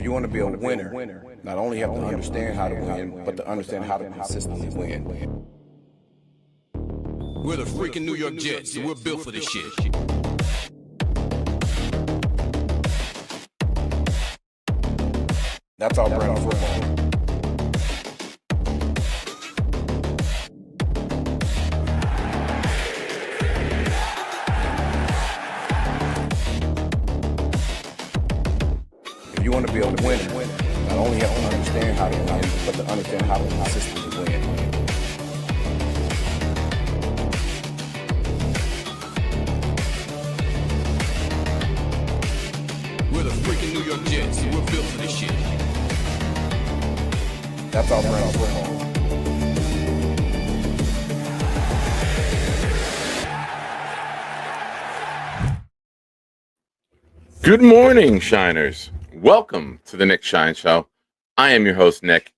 you want to be a winner, not only have to understand how to win, but to understand how to consistently win. We're the freaking New York Jets, so we're built for this shit. That's our brand of football. If you want to be a winner, not only have to understand how to win, but to understand how to consistently win. We're the freaking New York Jets, so we're built for this shit. That's our brand of football. Good morning, Shiners. Welcome to the Nick Shine Show. I am your host, Nick.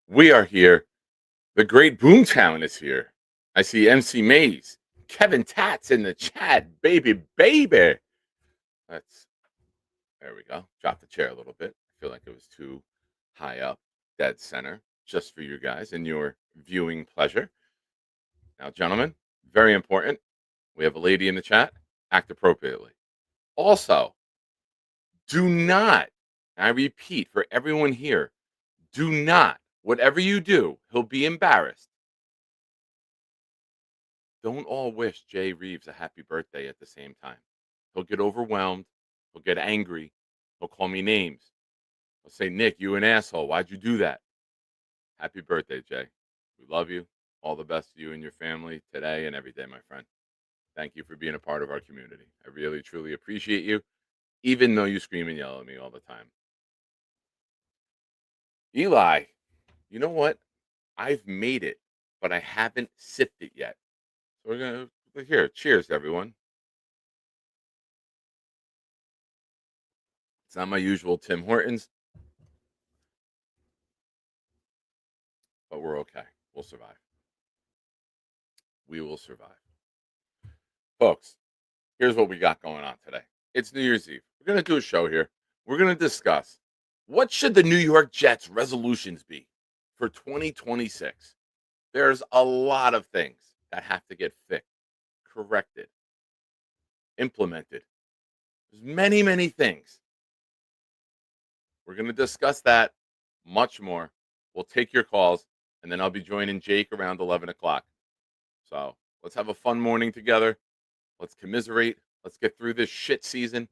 We are here. The great Boomtown is here. I see MC Mays, Kevin Tats in the chat. Baby. There we go. Drop the chair a little bit. I feel like it was too high up, dead center, just for you guys and your viewing pleasure. Now, gentlemen, very important. We have a lady in the chat. Act appropriately. Also, do not, I repeat for everyone here, do not, whatever you do, he'll be embarrassed. Don't all wish Jay Reeves a happy birthday at the same time. He'll get overwhelmed. He'll get angry. He'll call me names. He'll say, Nick, you an asshole. Why'd you do that? Happy birthday, Jay. We love you. All the best to you and your family today and every day, my friend. Thank you for being a part of our community. I really, truly appreciate you, even though you scream and yell at me all the time. Eli, you know what? I've made it, but I haven't sipped it yet. So we're going to, here, cheers, everyone. It's not my usual Tim Hortons, but we're okay. We'll survive. We will survive. Folks, here's what we got going on today. It's New Year's Eve. We're going to do a show here. We're going to discuss what should the New York Jets resolutions be for 2026. There's a lot of things that have to get fixed, corrected, implemented. There's many, many things. We're going to discuss that much more. We'll take your calls, and then I'll be joining Jake around 11 o'clock. So let's have a fun morning together. Let's commiserate. Let's get through this shit season.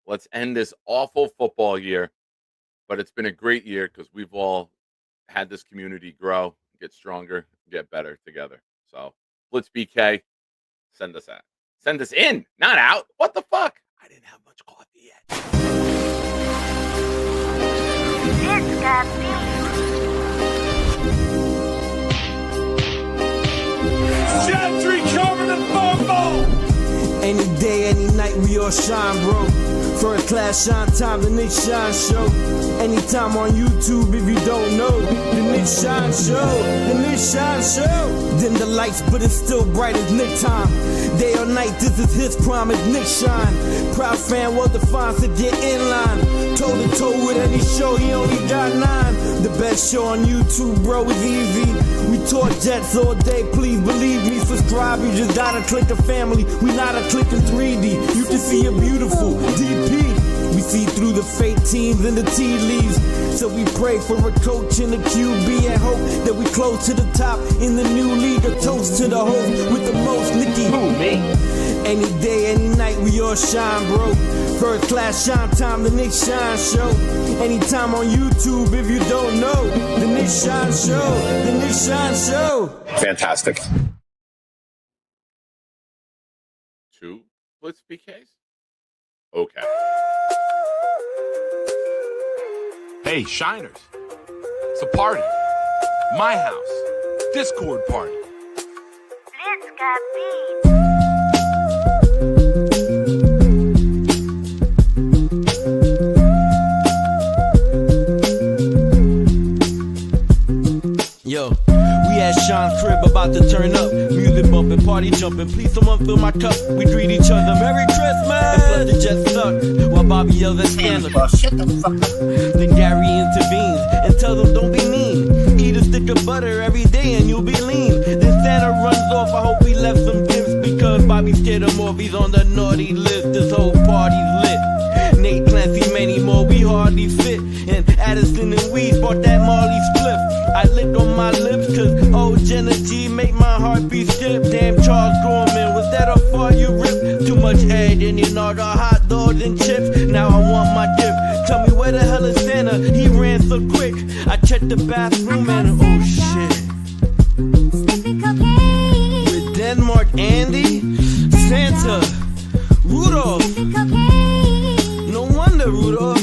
Let's end this awful football year. But it's been a great year because we've all had this community grow, get stronger, get better together. So Blitz BK, send us out. Send us in, not out. What the fuck? I didn't have much coffee yet. It's got Gentry covered in football. Any day, any night, we all shine, bro. First class shine time, the Nick Shine Show. Anytime on YouTube, if you don't know, the Nick Shine Show, the Nick Shine Show. Dim the lights, but it's still bright as Nick time. Day or night, this is his prime, it's Nick Shine. Proud fan, well defined, to get in line. Toe to toe with any show, he only got 9. The best show on YouTube, bro, is easy. We talk Jets all day, please believe me. Subscribe, you just gotta click a family. We not a click in 3D. You can see a beautiful DP. We see through the fake teams and the tea leaves. So we pray for a coach and a QB and hope that we close to the top in the new league. A toast to the host with the most, Nicky. Who, me? Any day, any night, we all shine, bro. First class shine time, the Nick Shine Show. Anytime on YouTube, if you don't know, the Nick Shine Show, the Nick Shine Show. Fantastic. 2 Blitz BKs? Okay. Hey, Shiners. It's a party. My house. Discord party. Blitz got beat. Yo, we at Sean's crib about to turn up. Music bumping, party jumping. Please someone fill my cup. We greet each other. Merry Christmas. And flood the Jets suck, while Bobby yells at Sandler. Shut the fuck up. Then Gary intervenes and tells them don't be mean. Eat a stick of butter every day and you'll be lean. Then Santa runs off, I hope he left some gifts, because Bobby scared him off, he's on the naughty list. This whole party's lit. Nate Clancy, many more, we hardly fit. And Addison and Weeds bought that Marley spliff. I licked on my lips, cause old Jenna G make my heartbeat skip. Damn Charles Gorman, was that a fart you ripped? Too much egg in your nugget, hot dogs and chips. Now I want my dip. Tell me where the hell is Santa? He ran so quick. I checked the bathroom and oh shit. With Denmark Andy, Santa, Rudolph. No wonder, Rudolph.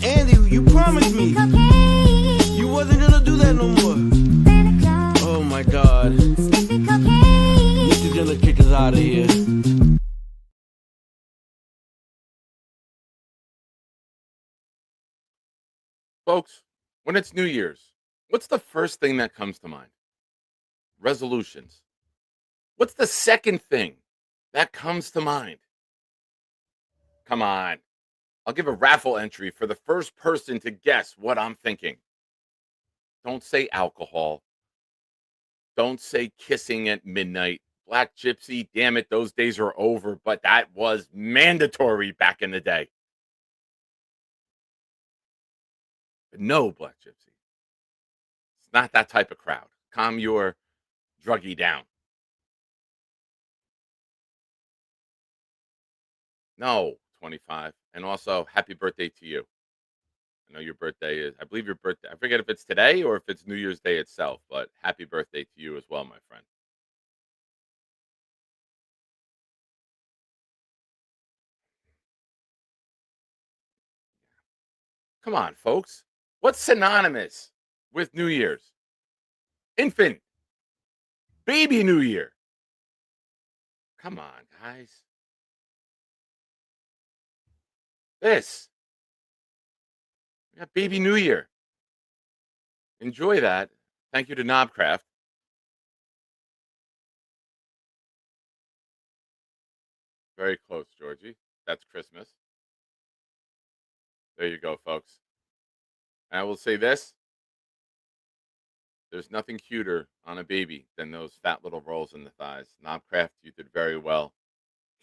Andy, you promised me you wasn't gonna do that no more. Oh my God. Nick is gonna kick us out of here. Folks, when it's New Year's, what's the first thing that comes to mind? Resolutions. What's the second thing that comes to mind? Come on. I'll give a raffle entry for the first person to guess what I'm thinking. Don't say alcohol. Don't say kissing at midnight. Black Gypsy, damn it, those days are over, but that was mandatory back in the day. But no, Black Gypsy. It's not that type of crowd. Calm your druggie down. No, 25. And also, happy birthday to you. I know your birthday is, I believe your birthday, I forget if it's today or if it's New Year's Day itself, but happy birthday to you as well, my friend. Come on, folks. What's synonymous with New Year's? Infant. Baby New Year. Come on, guys. This. We got Baby New Year. Enjoy that. Thank you to Knobcraft. Very close, Georgie. That's Christmas. There you go, folks. And I will say this. There's nothing cuter on a baby than those fat little rolls in the thighs. Knobcraft, you did very well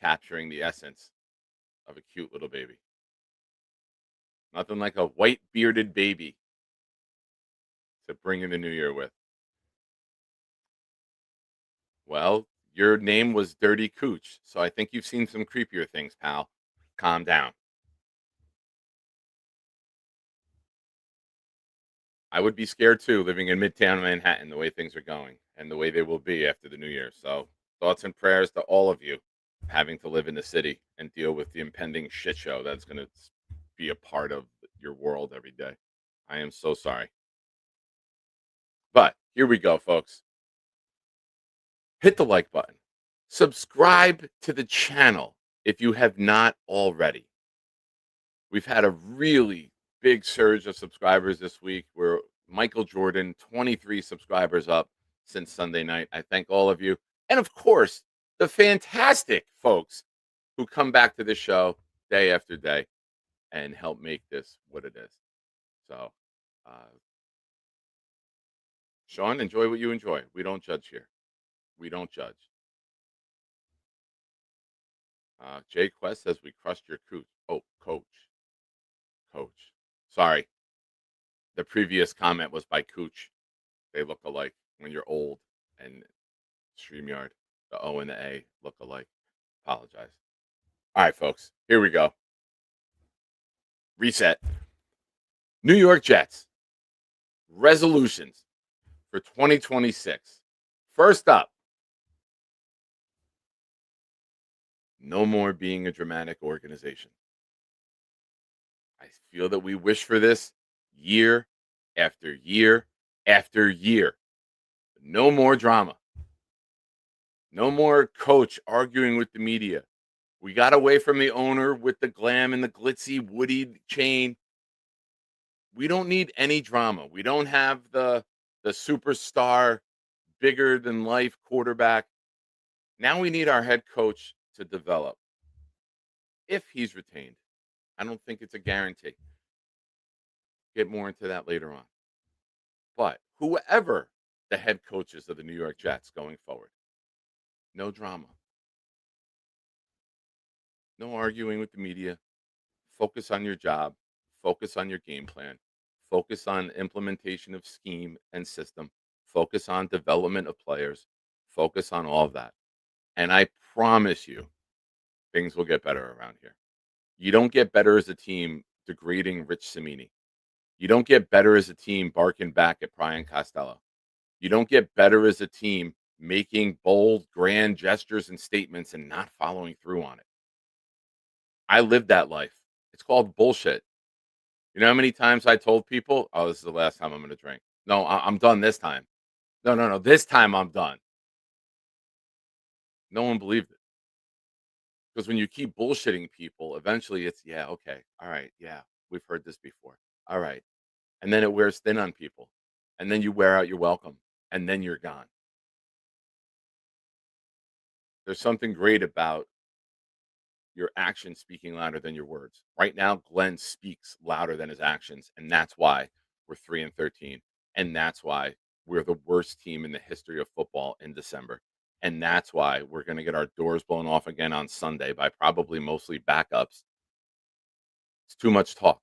capturing the essence of a cute little baby. Nothing like a white bearded baby to bring in the new year with. Well, your name was Dirty Cooch, so I think you've seen some creepier things, pal. Calm down. I would be scared too, living in Midtown Manhattan, the way things are going and the way they will be after the new year. So, thoughts and prayers to all of you having to live in the city and deal with the impending shit show that's going to be a part of your world every day. I am so sorry. But here we go, folks. Hit the like button. Subscribe to the channel if you have not already. We've had a really big surge of subscribers this week. We're Michael Jordan, 23 subscribers up since Sunday night. I thank all of you. And of course, the fantastic folks who come back to the show day after day and help make this what it is. So, Sean, enjoy what you enjoy. We don't judge here. We don't judge. Jay Quest says we crushed your coach. Oh, coach. Sorry. The previous comment was by Cooch. They look alike when you're old, and StreamYard, the O and the A look alike. Apologize. All right, folks. Here we go. Reset. New York Jets. Resolutions for 2026. First up, no more being a dramatic organization. I feel that we wish for this year after year after year. No more drama. No more coach arguing with the media. We got away from the owner with the glam and the glitzy woody chain. We don't need any drama. We don't have the superstar, bigger than life quarterback. Now we need our head coach to develop. if he's retained. I don't think it's a guarantee. Get more into that later on. But whoever the head coaches of the New York Jets going forward, no drama, no arguing with the media. Focus on your job, focus on your game plan, focus on implementation of scheme and system, focus on development of players, focus on all of that. And I promise you, things will get better around here. You don't get better as a team degrading Rich Cimini. You don't get better as a team barking back at Brian Costello. You don't get better as a team making bold, grand gestures and statements and not following through on it. I lived that life. It's called bullshit. You know how many times I told people, "Oh, this is the last time I'm going to drink." No, I'm done this time. No, no, no. This time I'm done. No one believed it. Because when you keep bullshitting people, eventually it's, yeah, okay. All right. Yeah, we've heard this before. All right. And then it wears thin on people. And then you wear out your welcome. And then you're gone. There's something great about your actions speaking louder than your words. Right now, Glenn speaks louder than his actions. And that's why we're 3-13. And that's why we're the worst team in the history of football in December. And that's why we're going to get our doors blown off again on Sunday by probably mostly backups. It's too much talk.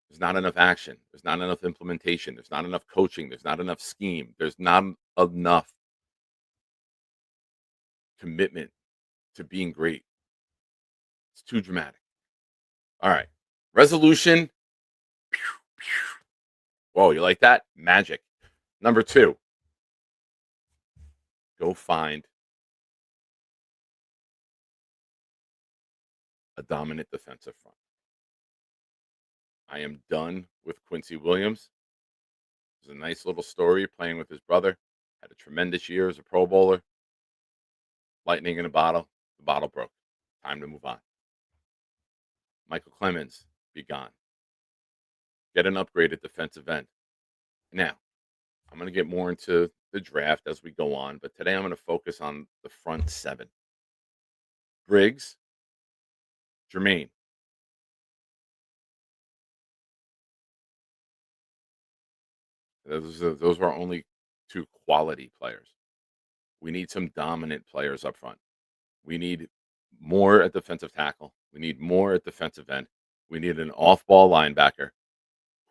There's not enough action. There's not enough implementation. There's not enough coaching. There's not enough scheme. There's not enough commitment to being great. It's too dramatic. All right. Resolution. Whoa, you like that? Magic. Number 2. Go find a dominant defensive front. I am done with Quincy Williams. It was a nice little story playing with his brother. Had a tremendous year as a Pro Bowler. Lightning in a bottle. The bottle broke. Time to move on. Michael Clemens, be gone. Get an upgraded defensive end. Now, I'm going to get more into the draft as we go on, but today I'm going to focus on the front 7. Briggs, Jermaine. Those are our only 2 quality players. We need some dominant players up front. We need more at defensive tackle. We need more at defensive end. We need an off-ball linebacker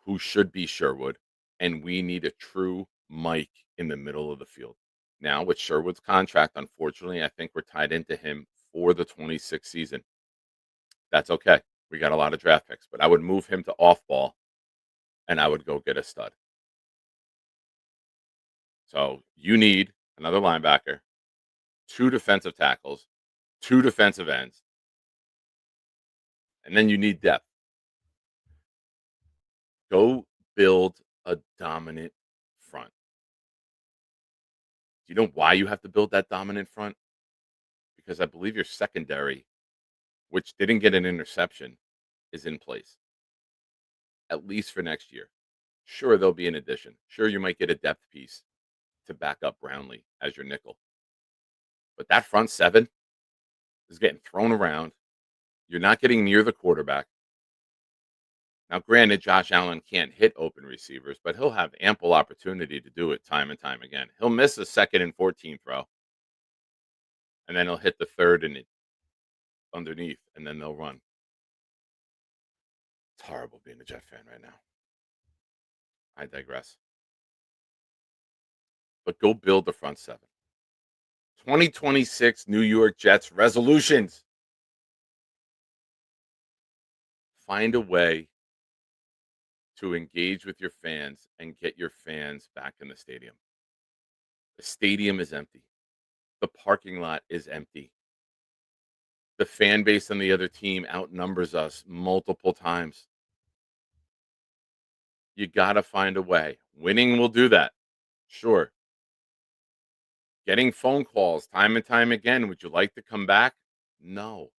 who should be Sherwood, and we need a true Mike in the middle of the field. Now, with Sherwood's contract, unfortunately, I think we're tied into him for the 26th season. That's okay. We got a lot of draft picks, but I would move him to off-ball, and I would go get a stud. So you need another linebacker, 2 defensive tackles, 2 defensive ends, and then you need depth. Go build a dominant front. Do you know why you have to build that dominant front? Because I believe your secondary, which didn't get an interception, is in place, at least for next year. Sure, there'll be an addition. Sure, you might get a depth piece to back up Brownlee as your nickel. But that front 7 is getting thrown around. You're not getting near the quarterback. Now, granted, Josh Allen can't hit open receivers, but he'll have ample opportunity to do it time and time again. He'll miss a 2nd and 14 throw, and then he'll hit the 3rd and underneath, and then they'll run. It's horrible being a Jet fan right now. I digress. But go build the front 7. 2026 New York Jets resolutions. Find a way to engage with your fans and get your fans back in the stadium. The stadium is empty. The parking lot is empty. The fan base on the other team outnumbers us multiple times. You got to find a way. Winning will do that. Sure. Getting phone calls time and time again. Would you like to come back? No.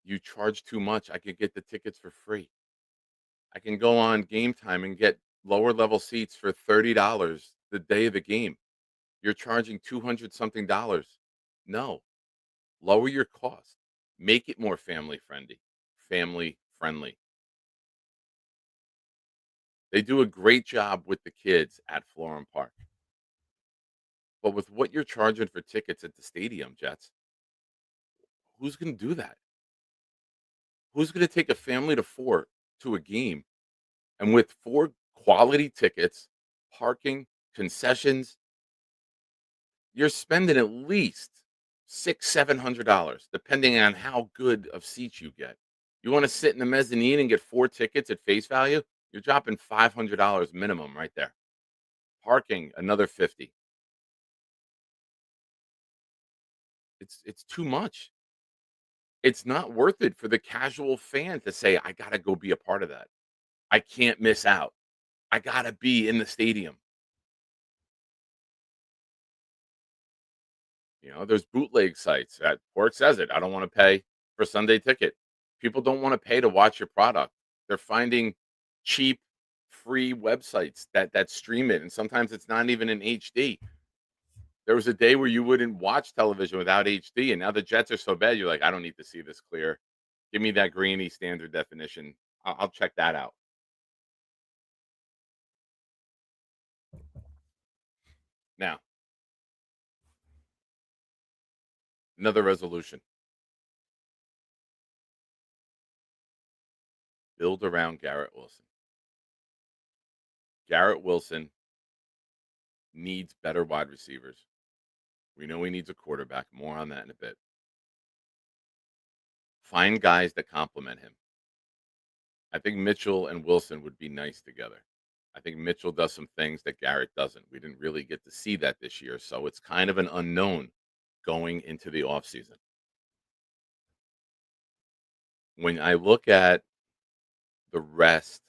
You charge too much. I could get the tickets for free. I can go on Game Time and get lower level seats for $30 the day of the game. You're charging $200 something. No. Lower your cost. Make it more family friendly. They do a great job with the kids at Florham Park. But with what you're charging for tickets at the stadium, Jets, who's going to do that? Who's going to take a family to four to a game and with four quality tickets, parking, concessions, you're spending at least $700, depending on how good of seats you get. You want to sit in the mezzanine and get four tickets at face value? You're dropping $500 minimum right there. Parking, another 50. It's too much. It's not worth it for the casual fan to say, I gotta go be a part of that. I can't miss out. I gotta be in the stadium. There's bootleg sites. That Pork says it. I don't want to pay for Sunday ticket. People don't want to pay to watch your product. They're finding cheap, free websites that stream it, and sometimes it's not even in HD. There was a day where you wouldn't watch television without HD, and now the Jets are so bad, you're like, I don't need to see this clear. Give me that grainy standard definition. I'll check that out. Now, another resolution. Build around Garrett Wilson. Garrett Wilson needs better wide receivers. We know he needs a quarterback. More on that in a bit. Find guys that complement him. I think Mitchell and Wilson would be nice together. I think Mitchell does some things that Garrett doesn't. We didn't really get to see that this year, so it's kind of an unknown going into the offseason. When I look at the rest,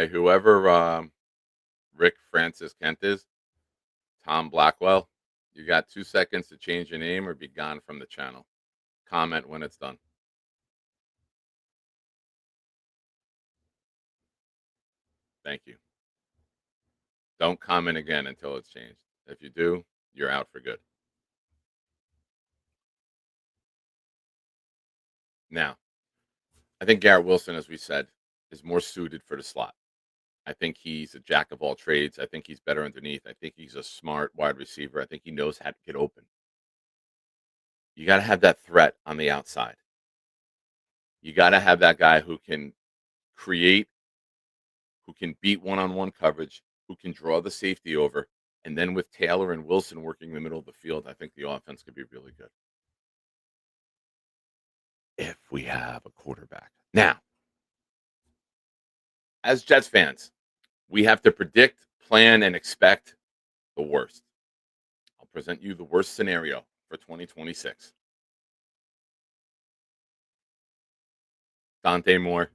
whoever Rick Francis Kent is, Tom Blackwell, you got 2 seconds to change your name or be gone from the channel. Comment when it's done. Thank you. Don't comment again until it's changed. If you do, you're out for good. Now, I think Garrett Wilson, as we said, is more suited for the slot. I think he's a jack of all trades. I think he's better underneath. I think he's a smart wide receiver. I think he knows how to get open. You got to have that threat on the outside. You got to have that guy who can create, who can beat one-on-one coverage, who can draw the safety over. And then with Taylor and Wilson working the middle of the field, I think the offense could be really good. If we have a quarterback. Now, as Jets fans, we have to predict, plan, and expect the worst. I'll present you the worst scenario for 2026. Dante Moore,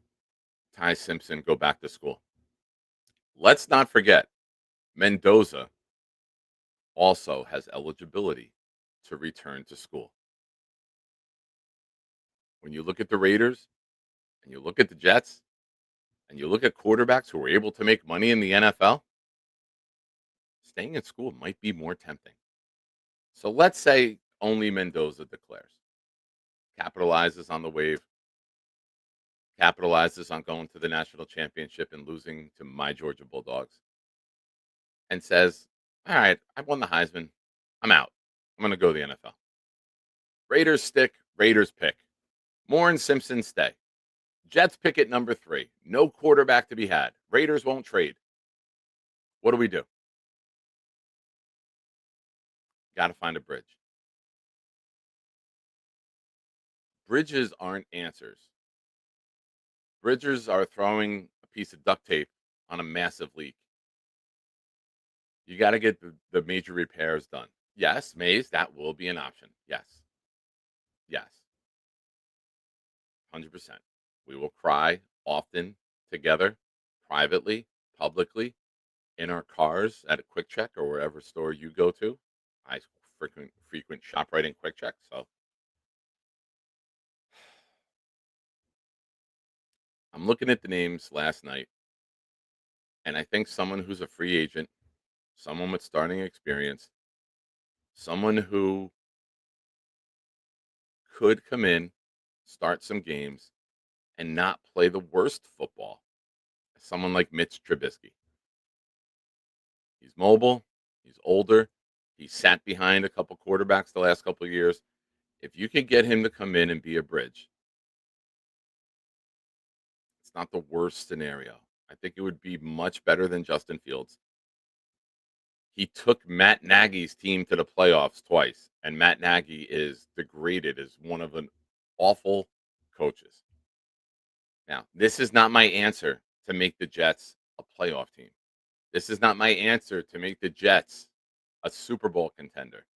Ty Simpson go back to school. Let's not forget, Mendoza also has eligibility to return to school. When you look at the Raiders and you look at the Jets and you look at quarterbacks who are able to make money in the NFL, staying in school might be more tempting. So let's say only Mendoza declares, capitalizes on the wave, capitalizes on going to the national championship and losing to my Georgia Bulldogs, and says, all right, I won the Heisman. I'm out. I'm going to go to the NFL. Raiders stick, Raiders pick. Moore and Simpson stay. Jets pick at number 3. No quarterback to be had. Raiders won't trade. What do we do? Got to find a bridge. Bridges aren't answers. Bridges are throwing a piece of duct tape on a massive leak. You got to get the major repairs done. Yes, Mays, that will be an option. Yes. Yes. 100%. We will cry often together, privately, publicly, in our cars at a Quick Check or wherever store you go to. I frequent ShopRite and Quick Check, so I'm looking at the names last night, and I think someone who's a free agent, someone with starting experience, someone who could come in, start some games, and not play the worst football. Someone like Mitch Trubisky. He's mobile. He's older. He sat behind a couple quarterbacks the last couple of years. If you can get him to come in and be a bridge, it's not the worst scenario. I think it would be much better than Justin Fields. He took Matt Nagy's team to the playoffs twice, and Matt Nagy is degraded as one of an awful coaches. Now, this is not my answer to make the Jets a playoff team. This is not my answer to make the Jets a Super Bowl contender.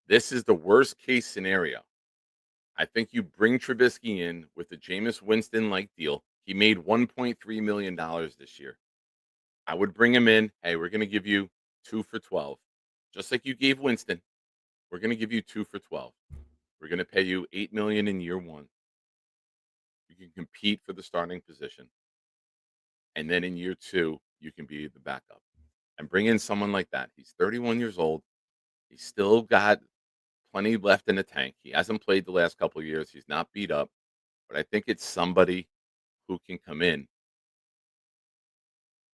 This is the worst case scenario. I think you bring Trubisky in with the Jameis Winston-like deal. He made $1.3 million this year. I would bring him in. Hey, we're going to give you 2 for 12. Just like you gave Winston, we're going to give you 2 for 12. We're going to pay you $8 million in year 1. You can compete for the starting position. And then in year 2, you can be the backup. And bring in someone like that. He's 31 years old. He's still got plenty left in the tank. He hasn't played the last couple of years. He's not beat up. But I think it's somebody who can come in.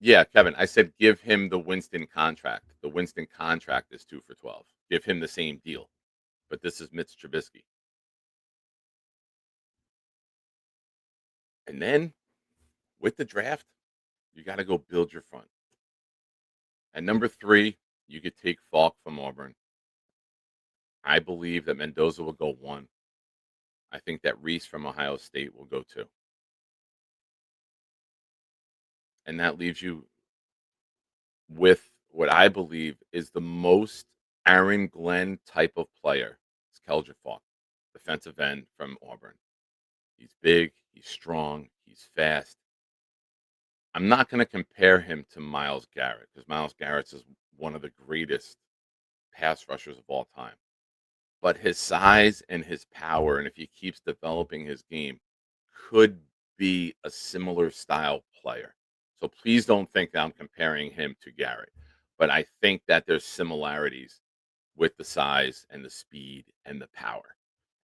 Yeah, Kevin, I said give him the Winston contract. The Winston contract is 2 for 12. Give him the same deal. But this is Mitch Trubisky. And then with the draft, you got to go build your front. At number 3, you could take Falk from Auburn. I believe that Mendoza will go 1. I think that Reese from Ohio State will go 2. And that leaves you with what I believe is the most Aaron Glenn type of player. It's Keldric Falk, defensive end from Auburn. He's big, he's strong, he's fast. I'm not going to compare him to Myles Garrett because Myles Garrett is one of the greatest pass rushers of all time. But his size and his power, and if he keeps developing his game, could be a similar style player. So please don't think that I'm comparing him to Garrett. But I think that there's similarities with the size and the speed and the power.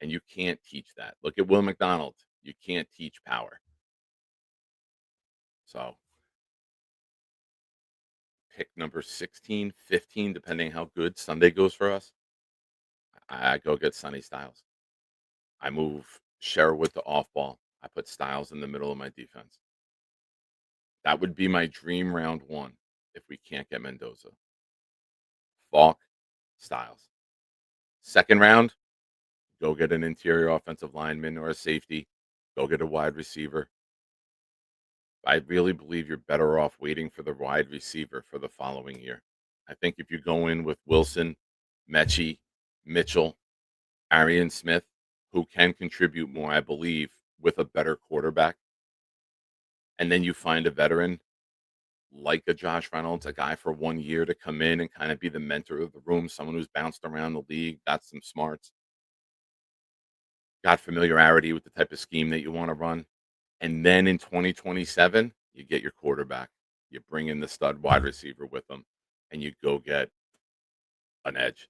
And you can't teach that. Look at Will McDonald. You can't teach power. So pick number 16, 15, depending how good Sunday goes for us. I go get Sonny Styles. I move Sherwood to off ball. I put Styles in the middle of my defense. That would be my dream round 1 if we can't get Mendoza. Falk, Styles. Second round, go get an interior offensive lineman or a safety. Go get a wide receiver. I really believe you're better off waiting for the wide receiver for the following year. I think if you go in with Wilson, Mechie, Mitchell, Arian Smith, who can contribute more, I believe, with a better quarterback, and then you find a veteran like a Josh Reynolds, a guy for 1 year to come in and kind of be the mentor of the room, someone who's bounced around the league, got some smarts, got familiarity with the type of scheme that you want to run. And then in 2027, you get your quarterback. You bring in the stud wide receiver with them, and you go get an edge.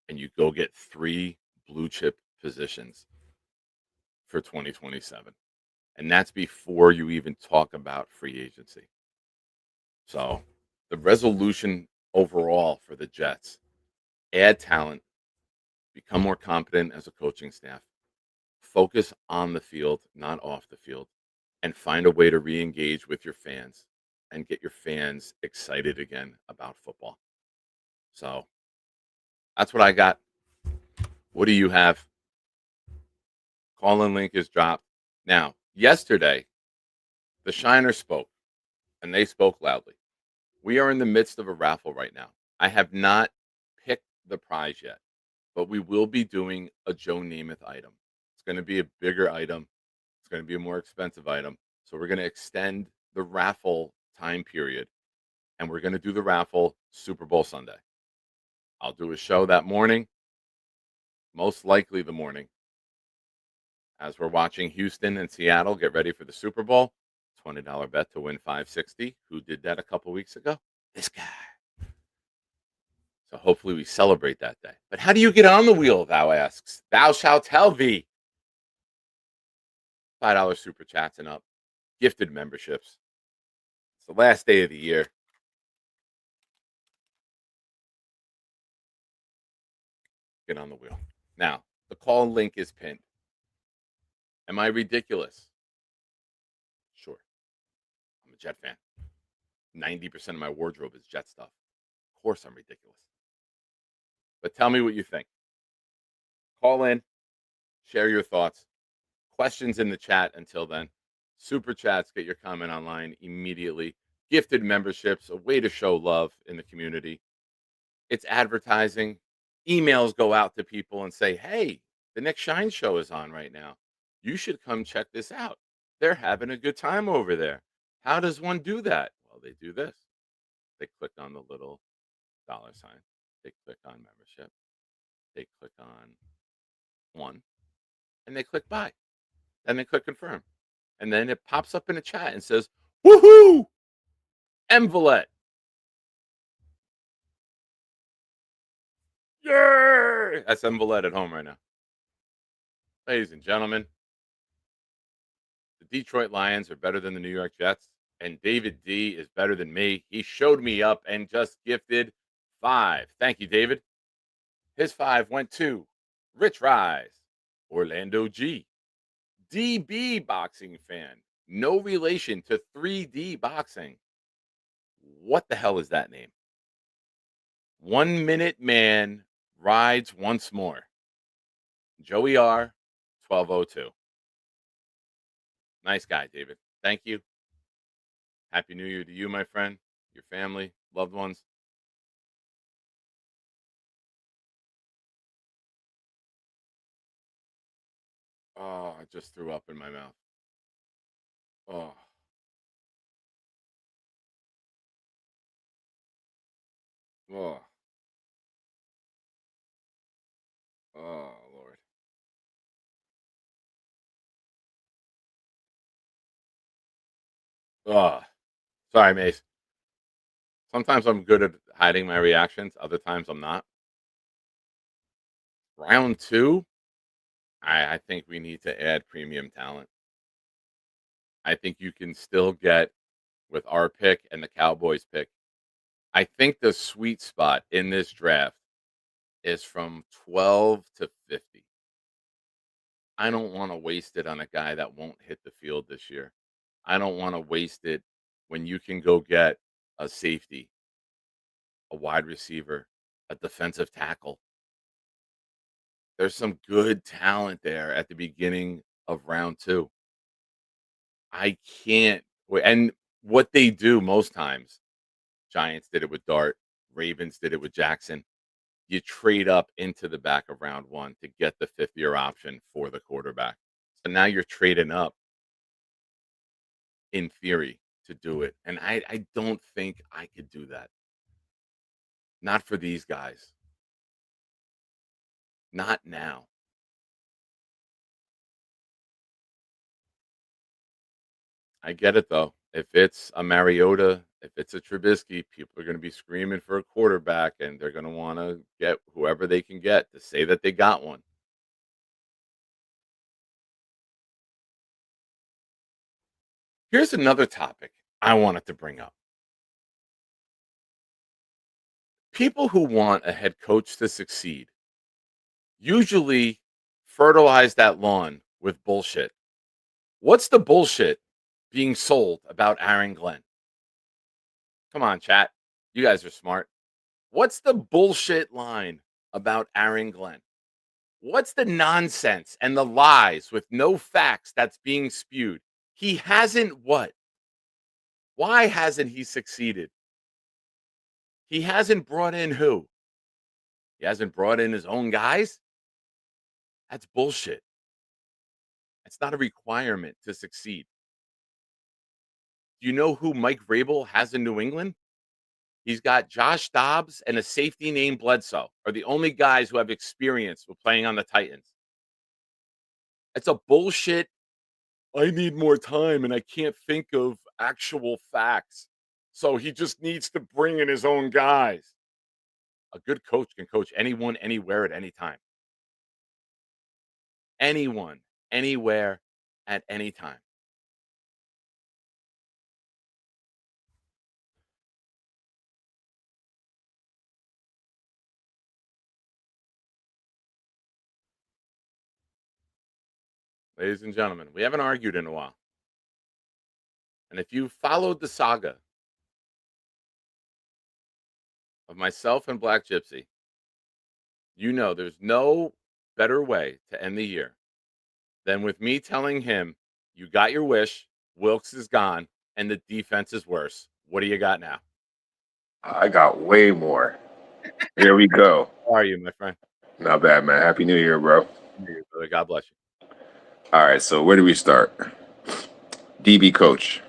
And you go get 3 blue chip positions for 2027. And that's before you even talk about free agency. So the resolution overall for the Jets, add talent, become more competent as a coaching staff, focus on the field, not off the field, and find a way to re-engage with your fans and get your fans excited again about football. So that's what I got. What do you have? Call-in link is dropped. Now, yesterday, the Shiners spoke, and they spoke loudly. We are in the midst of a raffle right now. I have not picked the prize yet, but we will be doing a Joe Namath item. It's going to be a bigger item. It's going to be a more expensive item. So we're going to extend the raffle time period, and we're going to do the raffle Super Bowl Sunday. I'll do a show that morning, most likely the morning, as we're watching Houston and Seattle get ready for the Super Bowl. $20 bet to win $560. Who did that a couple weeks ago? This guy. So hopefully we celebrate that day. But how do you get on the wheel, thou asks? Thou shalt tell thee. $5 super chats and up. Gifted memberships. It's the last day of the year. Get on the wheel. Now, the call link is pinned. Am I ridiculous? Sure. I'm a Jet fan. 90% of my wardrobe is Jet stuff. Of course I'm ridiculous. But tell me what you think. Call in, share your thoughts, questions in the chat until then. Super chats, get your comment online immediately. Gifted memberships, a way to show love in the community. It's advertising. Emails go out to people and say, hey, the Nick Shine show is on right now. You should come check this out. They're having a good time over there. How does one do that? Well, they do this. They click on the little dollar sign. They click on membership. They click on one. And they click buy. Then they click confirm. And then it pops up in a chat and says, woohoo! Envelope. Yeah! That's Envelope at home right now. Ladies and gentlemen, the Detroit Lions are better than the New York Jets. And David D is better than me. He showed me up and just gifted 5. Thank you, David. His 5 went to Rich Rise, Orlando G, DB boxing fan. No relation to 3D boxing. What the hell is that name? 1 Minute Man rides once more. Joey R, 1202. Nice guy, David. Thank you. Happy New Year to you, my friend, your family, loved ones. Oh, I just threw up in my mouth. Oh. Oh. Oh, Lord. Oh. Sorry, Mace. Sometimes I'm good at hiding my reactions. Other times I'm not. Round 2, I think we need to add premium talent. I think you can still get, with our pick and the Cowboys pick, I think the sweet spot in this draft is from 12 to 50. I don't want to waste it on a guy that won't hit the field this year. I don't want to waste it when you can go get a safety, a wide receiver, a defensive tackle. There's some good talent there at the beginning of round 2. I can't wait. And what they do most times, Giants did it with Dart, Ravens did it with Jackson. You trade up into the back of round 1 to get the 5th-year option for the quarterback. So now you're trading up, in theory, to do it. And I don't think I could do that. Not for these guys. Not now. I get it, though. If it's a Mariota, if it's a Trubisky, people are going to be screaming for a quarterback, and they're going to want to get whoever they can get to say that they got one. Here's another topic I wanted to bring up. People who want a head coach to succeed usually fertilize that lawn with bullshit. What's the bullshit being sold about Aaron Glenn? Come on, chat. You guys are smart. What's the bullshit line about Aaron Glenn? What's the nonsense and the lies with no facts that's being spewed? He hasn't what? Why hasn't he succeeded? He hasn't brought in who? He hasn't brought in his own guys? That's bullshit. It's not a requirement to succeed. Do you know who Mike Vrabel has in New England? He's got Josh Dobbs and a safety named Bledsoe, are the only guys who have experience with playing on the Titans. It's a bullshit. I need more time and I can't think of actual facts. So he just needs to bring in his own guys. A good coach can coach anyone, anywhere, at any time. Anyone, anywhere, at any time. Ladies and gentlemen, we haven't argued in a while. And if you followed the saga of myself and Black Gypsy, you know there's no better way to end the year than with me telling him, you got your wish, Wilkes is gone, and the defense is worse. What do you got now? I got way more. Here we go. How are you, my friend? Not bad, man. Happy New Year, bro. Brother. God bless you. All right, so where do we start? DB coach,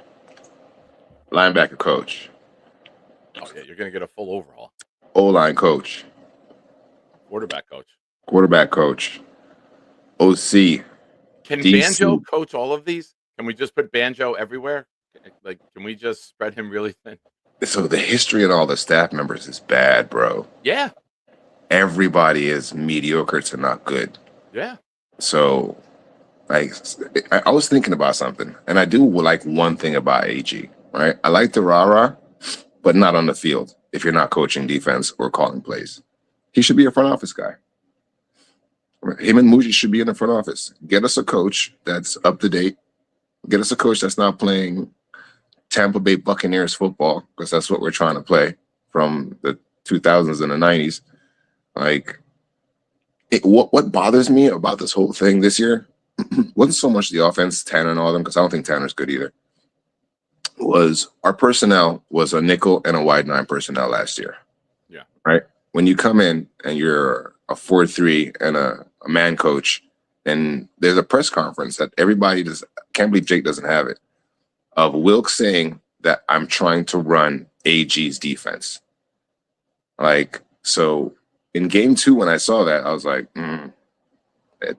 linebacker coach, Oh, yeah, you're going to get a full overhaul. O-line coach, Quarterback coach. quarterback coach, OC. Can DC. Banjo coach all of these? Can we just put Banjo everywhere? Like, can we just spread him really thin? So the history and all the staff members is bad, bro. Yeah. Everybody is mediocre to not good. Yeah. So, like, I was thinking about something, and I do like one thing about AG, right? I like the rah-rah, but not on the field if you're not coaching defense or calling plays. He should be a front office guy. Him and Muji should be in the front office. Get us a coach that's up to date. Get us a coach that's not playing Tampa Bay Buccaneers football, because that's what we're trying to play from the 2000s and the 90s. Like, what bothers me about this whole thing this year wasn't so much the offense, Tanner and all them, because I don't think Tanner's good either. Was our personnel was a nickel and a wide 9 personnel last year. Yeah. Right? When you come in and you're a 4-3 and a man coach, and there's a press conference that everybody just can't believe Jake doesn't have it, of Wilkes saying that I'm trying to run AG's defense. Like, so in game 2, when I saw that, I was like,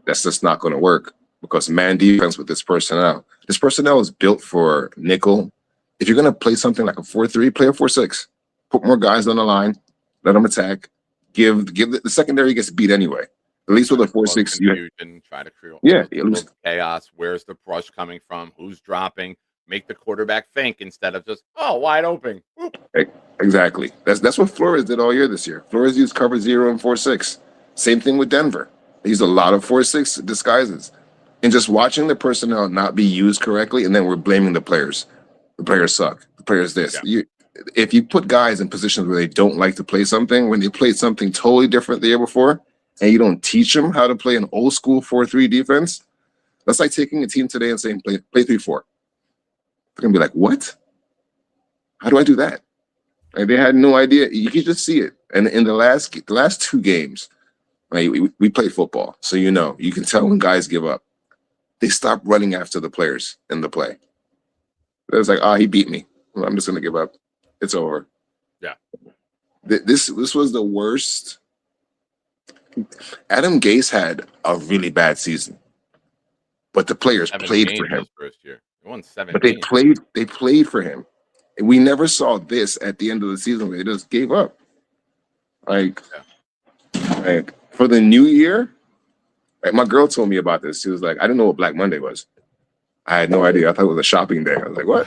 that's just not going to work, because man defense with this personnel is built for nickel. If you're going to play something like a 4-3, play a 4-6. Put more guys on the line, let them attack. Give the secondary gets beat anyway. At least with a 4-6, you can try to create at least chaos. Where's the brush coming from? Who's dropping? Make the quarterback think instead of just, wide open. Whoop. Exactly. That's what Flores did all year this year. Flores used cover 0 and 4-6. Same thing with Denver. They used a lot of 4-6 disguises. And just watching the personnel not be used correctly, and then we're blaming the players. The players suck. The players this. Yeah. If you put guys in positions where they don't like to play something, when they played something totally different the year before, and you don't teach them how to play an old school 4-3 defense, that's like taking a team today and saying play 3-4. They're gonna be like, what? How do I do that? Like, they had no idea. You can just see it. And in the last 2 games, like, we played football, so you can tell when guys give up. They stop running after the players in the play. It's like, he beat me. Well, I'm just gonna give up. It's over. Yeah. This was the worst. Adam Gase had a really bad season, but the players played for him. First year. They won 7 But games. they played for him. And we never saw this at the end of the season where they just gave up. Like for the new year, like, my girl told me about this. She was like, I didn't know what Black Monday was. I had no idea. I thought it was a shopping day. I was like, what?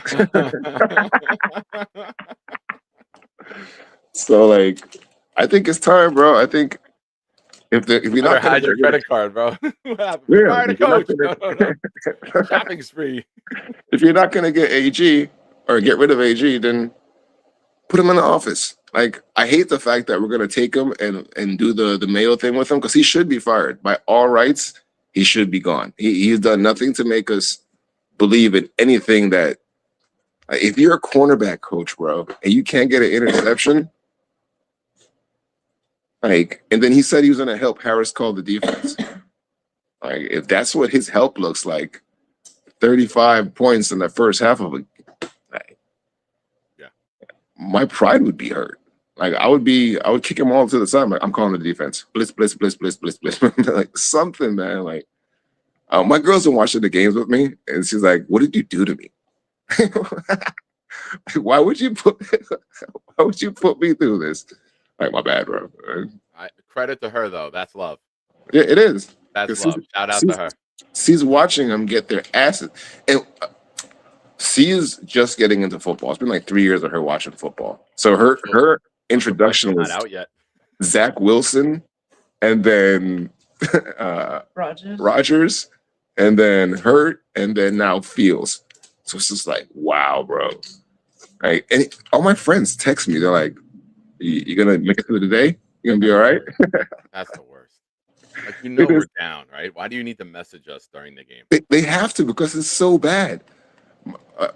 So, like, I think it's time, bro. I think if you're not hide your credit card, bro. What happened? Yeah, Fire the coach. No. Shopping spree. If you're not gonna get AG or get rid of AG, then put him in the office. Like, I hate the fact that we're gonna take him and do the Mayo thing with him, because he should be fired. By all rights, he should be gone. He's done nothing to make us believe in anything that. If you're a cornerback coach, bro, and you can't get an interception, like, and then he said he was gonna help Harris call the defense. Like, if that's what his help looks like, 35 points in the first half of it, my pride would be hurt. Like, I would kick him all to the side. Like, I'm calling the defense. Blitz, blitz, blitz, blitz, blitz, blitz. Like, something, man. Like, my girl's been watching the games with me, and she's like, "What did you do to me? Why would you put me through this?" Like, my bad, bro. Credit to her though. That's love. Yeah, it is. That's 'Cause love. Shout out to her. She's watching them get their asses. And she is just getting into football. It's been like 3 years of her watching football. So her introduction Not was out yet. Zach Wilson, and then Rogers, and then Hurt, and then now Fields. So it's just like, wow, bro. Like, and all my friends text me. They're like, "You gonna make it through the day? You gonna be all right?" That's the worst. Like It we're is. down, right? Why do you need to message us during the game? They have to because it's so bad.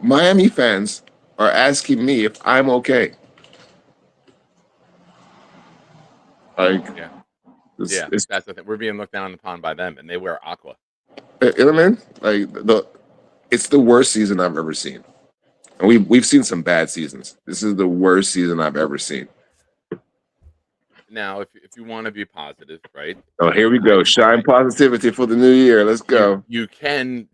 Miami fans are asking me if I'm okay. Like, Yeah. it's, That's the thing. We're being looked down upon by them, and they wear aqua. you know what I mean? Like it's the worst season I've ever seen. And we've seen some bad seasons. This is the worst season I've ever seen. Now, if you want to be positive, right? Oh, here we go. Shine positivity for the new year. Let's go. You can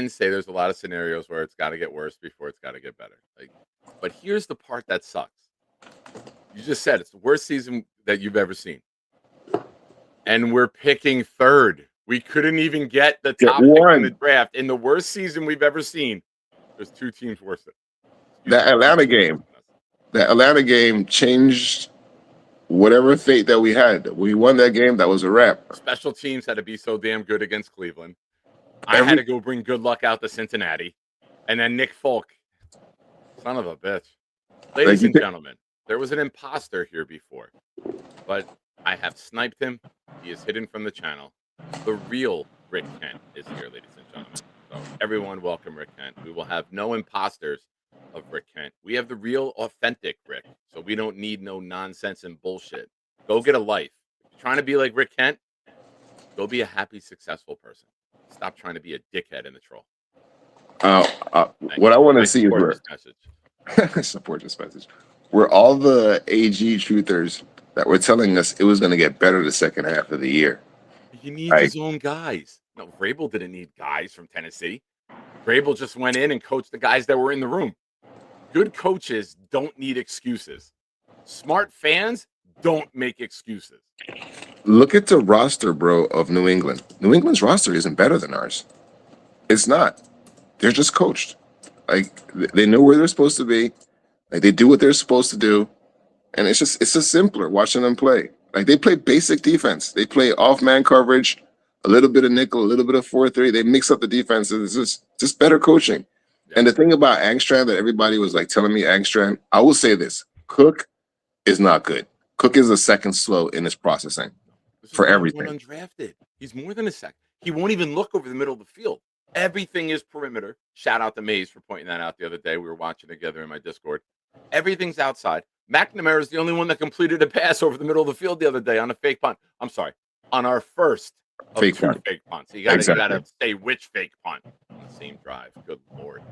say there's a lot of scenarios where it's got to get worse before it's got to get better. Like, but here's the part that sucks. You just said it's the worst season that you've ever seen, and we're picking third. We couldn't even get the top pick in the draft in the worst season we've ever seen. There's two teams worse than That Atlanta game changed whatever fate that we had. We won that game. That was a wrap. Special teams had to be so damn good against Cleveland. I had to go bring good luck out to Cincinnati, and then Nick Folk, son of a bitch. Ladies and gentlemen, there was an imposter here before, but I have sniped him. He is hidden from the channel. The real Rick Kent is here, ladies and gentlemen. So everyone, welcome Rick Kent. We will have no imposters of Rick Kent. We have the real, authentic Rick. So we don't need no nonsense and bullshit. Go get a life. If you're trying to be like Rick Kent, go be a happy, successful person. Stop trying to be a dickhead in the troll. What I want to see is support where this message. support this message. Where all the AG truthers that were telling us it was going to get better the second half of the year. He needs his own guys. No, Vrabel didn't need guys from Tennessee. Vrabel just went in and coached the guys that were in the room. Good coaches don't need excuses. Smart fans don't make excuses. Look at the roster, bro, of New England. New England's roster isn't better than ours. It's not. They're just coached. Like, they know where they're supposed to be. Like, they do what they're supposed to do. And it's just simpler watching them play. Like, they play basic defense. They play off-man coverage, a little bit of nickel, a little bit of 4-3. They mix up the defenses. It's just better coaching. Yeah. And the thing about Angstrom that everybody was like telling me Angstrom, I will say this: Cook is not good. Cook is a second slow in his processing for everything. Undrafted. He's more than a second. He won't even look over the middle of the field. Everything is perimeter. Shout out to Maze for pointing that out the other day. We were watching together in my Discord. Everything's outside. McNamara is the only one that completed a pass over the middle of the field the other day on a fake punt. I'm sorry, on our first of fake two punt. Fake punts. You got to say which fake punt on the same drive. Good Lord.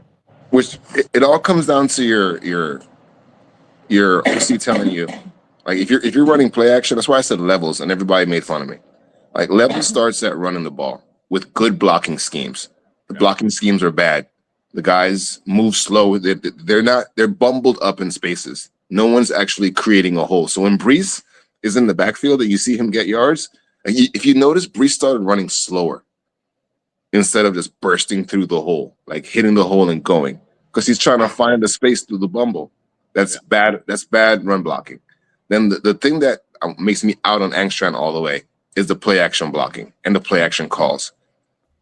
Which it all comes down to your OC telling you, like, if you're running play action. That's why I said levels, and everybody made fun of me. Like, level starts at running the ball with good blocking schemes. The blocking schemes are bad. The guys move slow. They're bumbled up in spaces. No one's actually creating a hole. So when Brees is in the backfield and you see him get yards, if you notice, Brees started running slower instead of just bursting through the hole, like hitting the hole and going, because he's trying to find a space through the bumble. That's bad. That's bad run blocking. Then the thing that makes me out on Angstrom all the way is the play action blocking and the play action calls.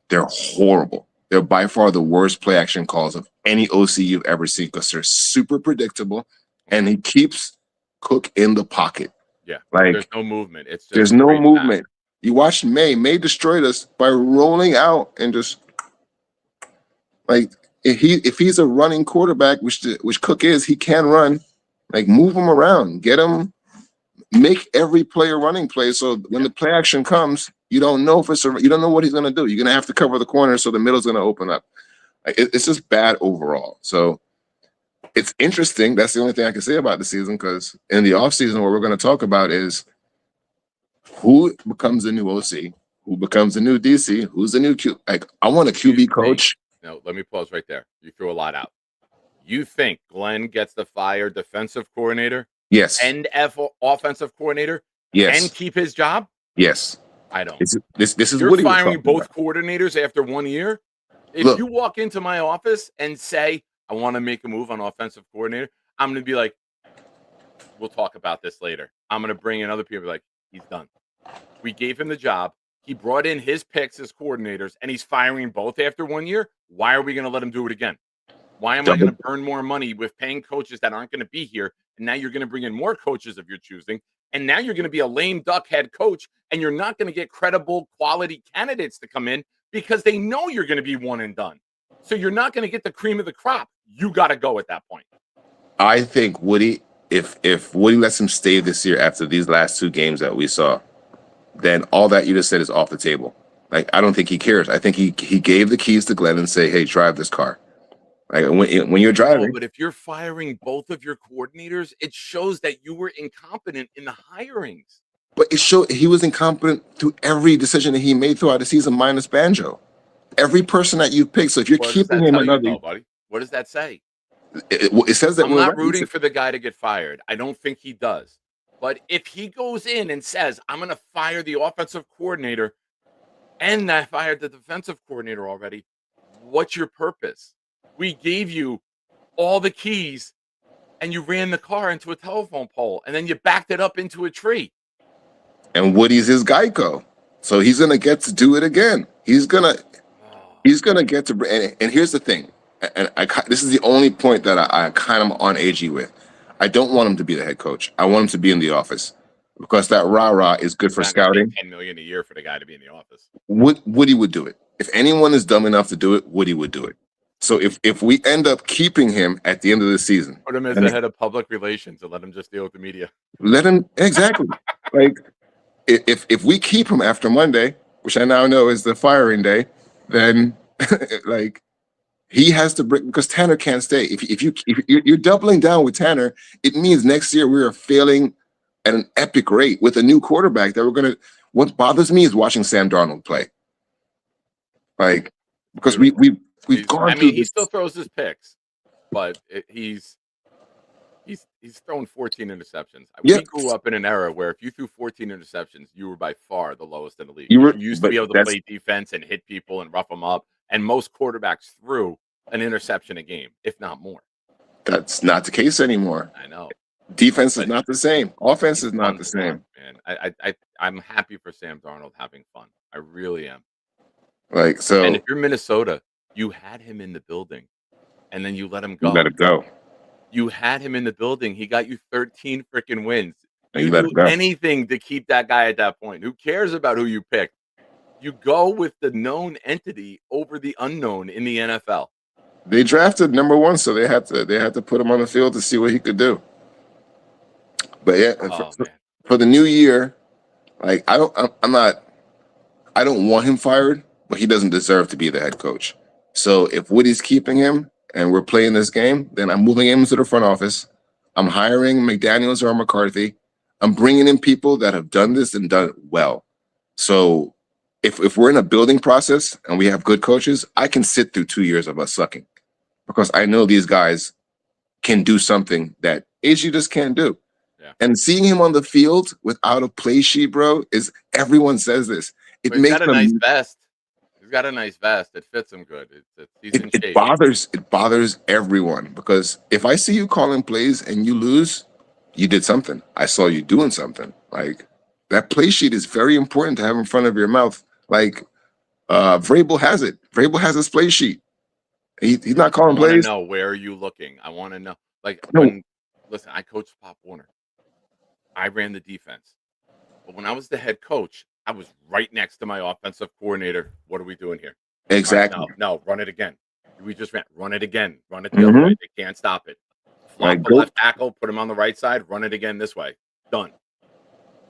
They're horrible. They're by far the worst play action calls of any OC you've ever seen, because they're super predictable, and he keeps Cook in the pocket. Yeah, like, there's no movement. It's just there's no movement. You watched May. May destroyed us by rolling out and just, like, if he's a running quarterback, which Cook is, he can run. Like, move him around, get him, make every player running play. So when the play action comes, you don't know you don't know what he's gonna do. You're gonna have to cover the corner, so the middle's gonna open up. Like, it's just bad overall. So it's interesting. That's the only thing I can say about the season, because in the offseason, what we're going to talk about is who becomes the new OC, who becomes the new DC, who's the new Q. Like, I want a QB coach. No, let me pause right there. You threw a lot out. You think Glenn gets the fired defensive coordinator Yes. and offensive coordinator Yes. and keep his job? Yes. I don't. This is You're what he was firing talking both about. coordinators after 1 year. If Look. you walk into my office and say, I want to make a move on offensive coordinator, I'm going to be like, we'll talk about this later. I'm going to bring in other people like, he's done. We gave him the job. He brought in his picks as coordinators, and he's firing both after 1 year. Why are we going to let him do it again? Why am I going to burn more money with paying coaches that aren't going to be here? And now you're going to bring in more coaches of your choosing. And now you're going to be a lame duck head coach, and you're not going to get credible quality candidates to come in because they know you're going to be one and done. So you're not going to get the cream of the crop. You got to go at that point. I think Woody, if Woody lets him stay this year after these last 2 games that we saw, then all that you just said is off the table. Like, I don't think he cares. I think he gave the keys to Glenn and say, hey, drive this car. Like, when you're driving. No, but if you're firing both of your coordinators, it shows that you were incompetent in the hirings. But it showed he was incompetent through every decision that he made throughout the season, minus Banjo. Every person that you pick. So if you're What does keeping that him tell you, another, though, buddy? What does that say? it says that I'm not rooting for the guy to get fired. I don't think he does. But if he goes in and says, I'm going to fire the offensive coordinator and I fired the defensive coordinator already, what's your purpose? We gave you all the keys and you ran the car into a telephone pole and then you backed it up into a tree. And Woody's his Geico, so he's gonna get to do it again. He's gonna get to. And here's the thing, and this is the only point that I kind of on AG with. I don't want him to be the head coach. I want him to be in the office because that rah-rah is good for scouting. $10 million a year for the guy to be in the office. Woody would do it. If anyone is dumb enough to do it, Woody would do it. So if we end up keeping him at the end of the season, Put him as the head of public relations and let him just deal with the media. let him exactly. Like if we keep him after Monday, which I now know is the firing day, then like he has to bring, because Tanner can't stay. If you're doubling down with Tanner, it means next year we are failing at an epic rate with a new quarterback that we're gonna. What bothers me is watching Sam Darnold play. Like, because we've gone. I mean, he still throws his picks, but he's thrown 14 interceptions. Yeah. We grew up in an era where if you threw 14 interceptions, you were by far the lowest in the league. You used to be able to play defense and hit people and rough them up, and most quarterbacks threw an interception a game, if not more. That's not the case anymore. I know. Defense is not the same. Offense is not the same. Man, I'm happy for Sam Darnold having fun. I really am. Like, so And if you're Minnesota, you had him in the building, and then you let him go. you let it go. You had him in the building. He got you 13 freaking wins. And You you let do it go. anything to keep that guy at that point. Who cares about who you picked? You go with the known entity over the unknown in the NFL. They drafted number 1, so they had to put him on the field to see what he could do. But yeah, Oh, man. for the new year, like I don't want him fired, but he doesn't deserve to be the head coach. So if Woody's keeping him and we're playing this game, then I'm moving him to the front office. I'm hiring McDaniels or McCarthy. I'm bringing in people that have done this and done it well. So if we're in a building process and we have good coaches, I can sit through 2 years of us sucking because I know these guys can do something that AG just can't do. Yeah. And seeing him on the field without a play sheet, bro, is everyone says this. It But he's makes got a them. nice vest. He's got a nice vest. It fits him good. He's in shape. It bothers everyone because if I see you calling plays and you lose, you did something. I saw you doing something. Like that play sheet is very important to have in front of your mouth. Like Vrabel has it. Vrabel has his play sheet. He's not calling I want to plays. know, where are you looking? I want to know. Like, No. listen, I coached Pop Warner. I ran the defense. But when I was the head coach, I was right next to my offensive coordinator. What are we doing here? Exactly. All right, no, run it again. We just run it again. Run it the other way. They can't stop it. Flop Like, the go- left tackle, put him on the right side, run it again this way. Done.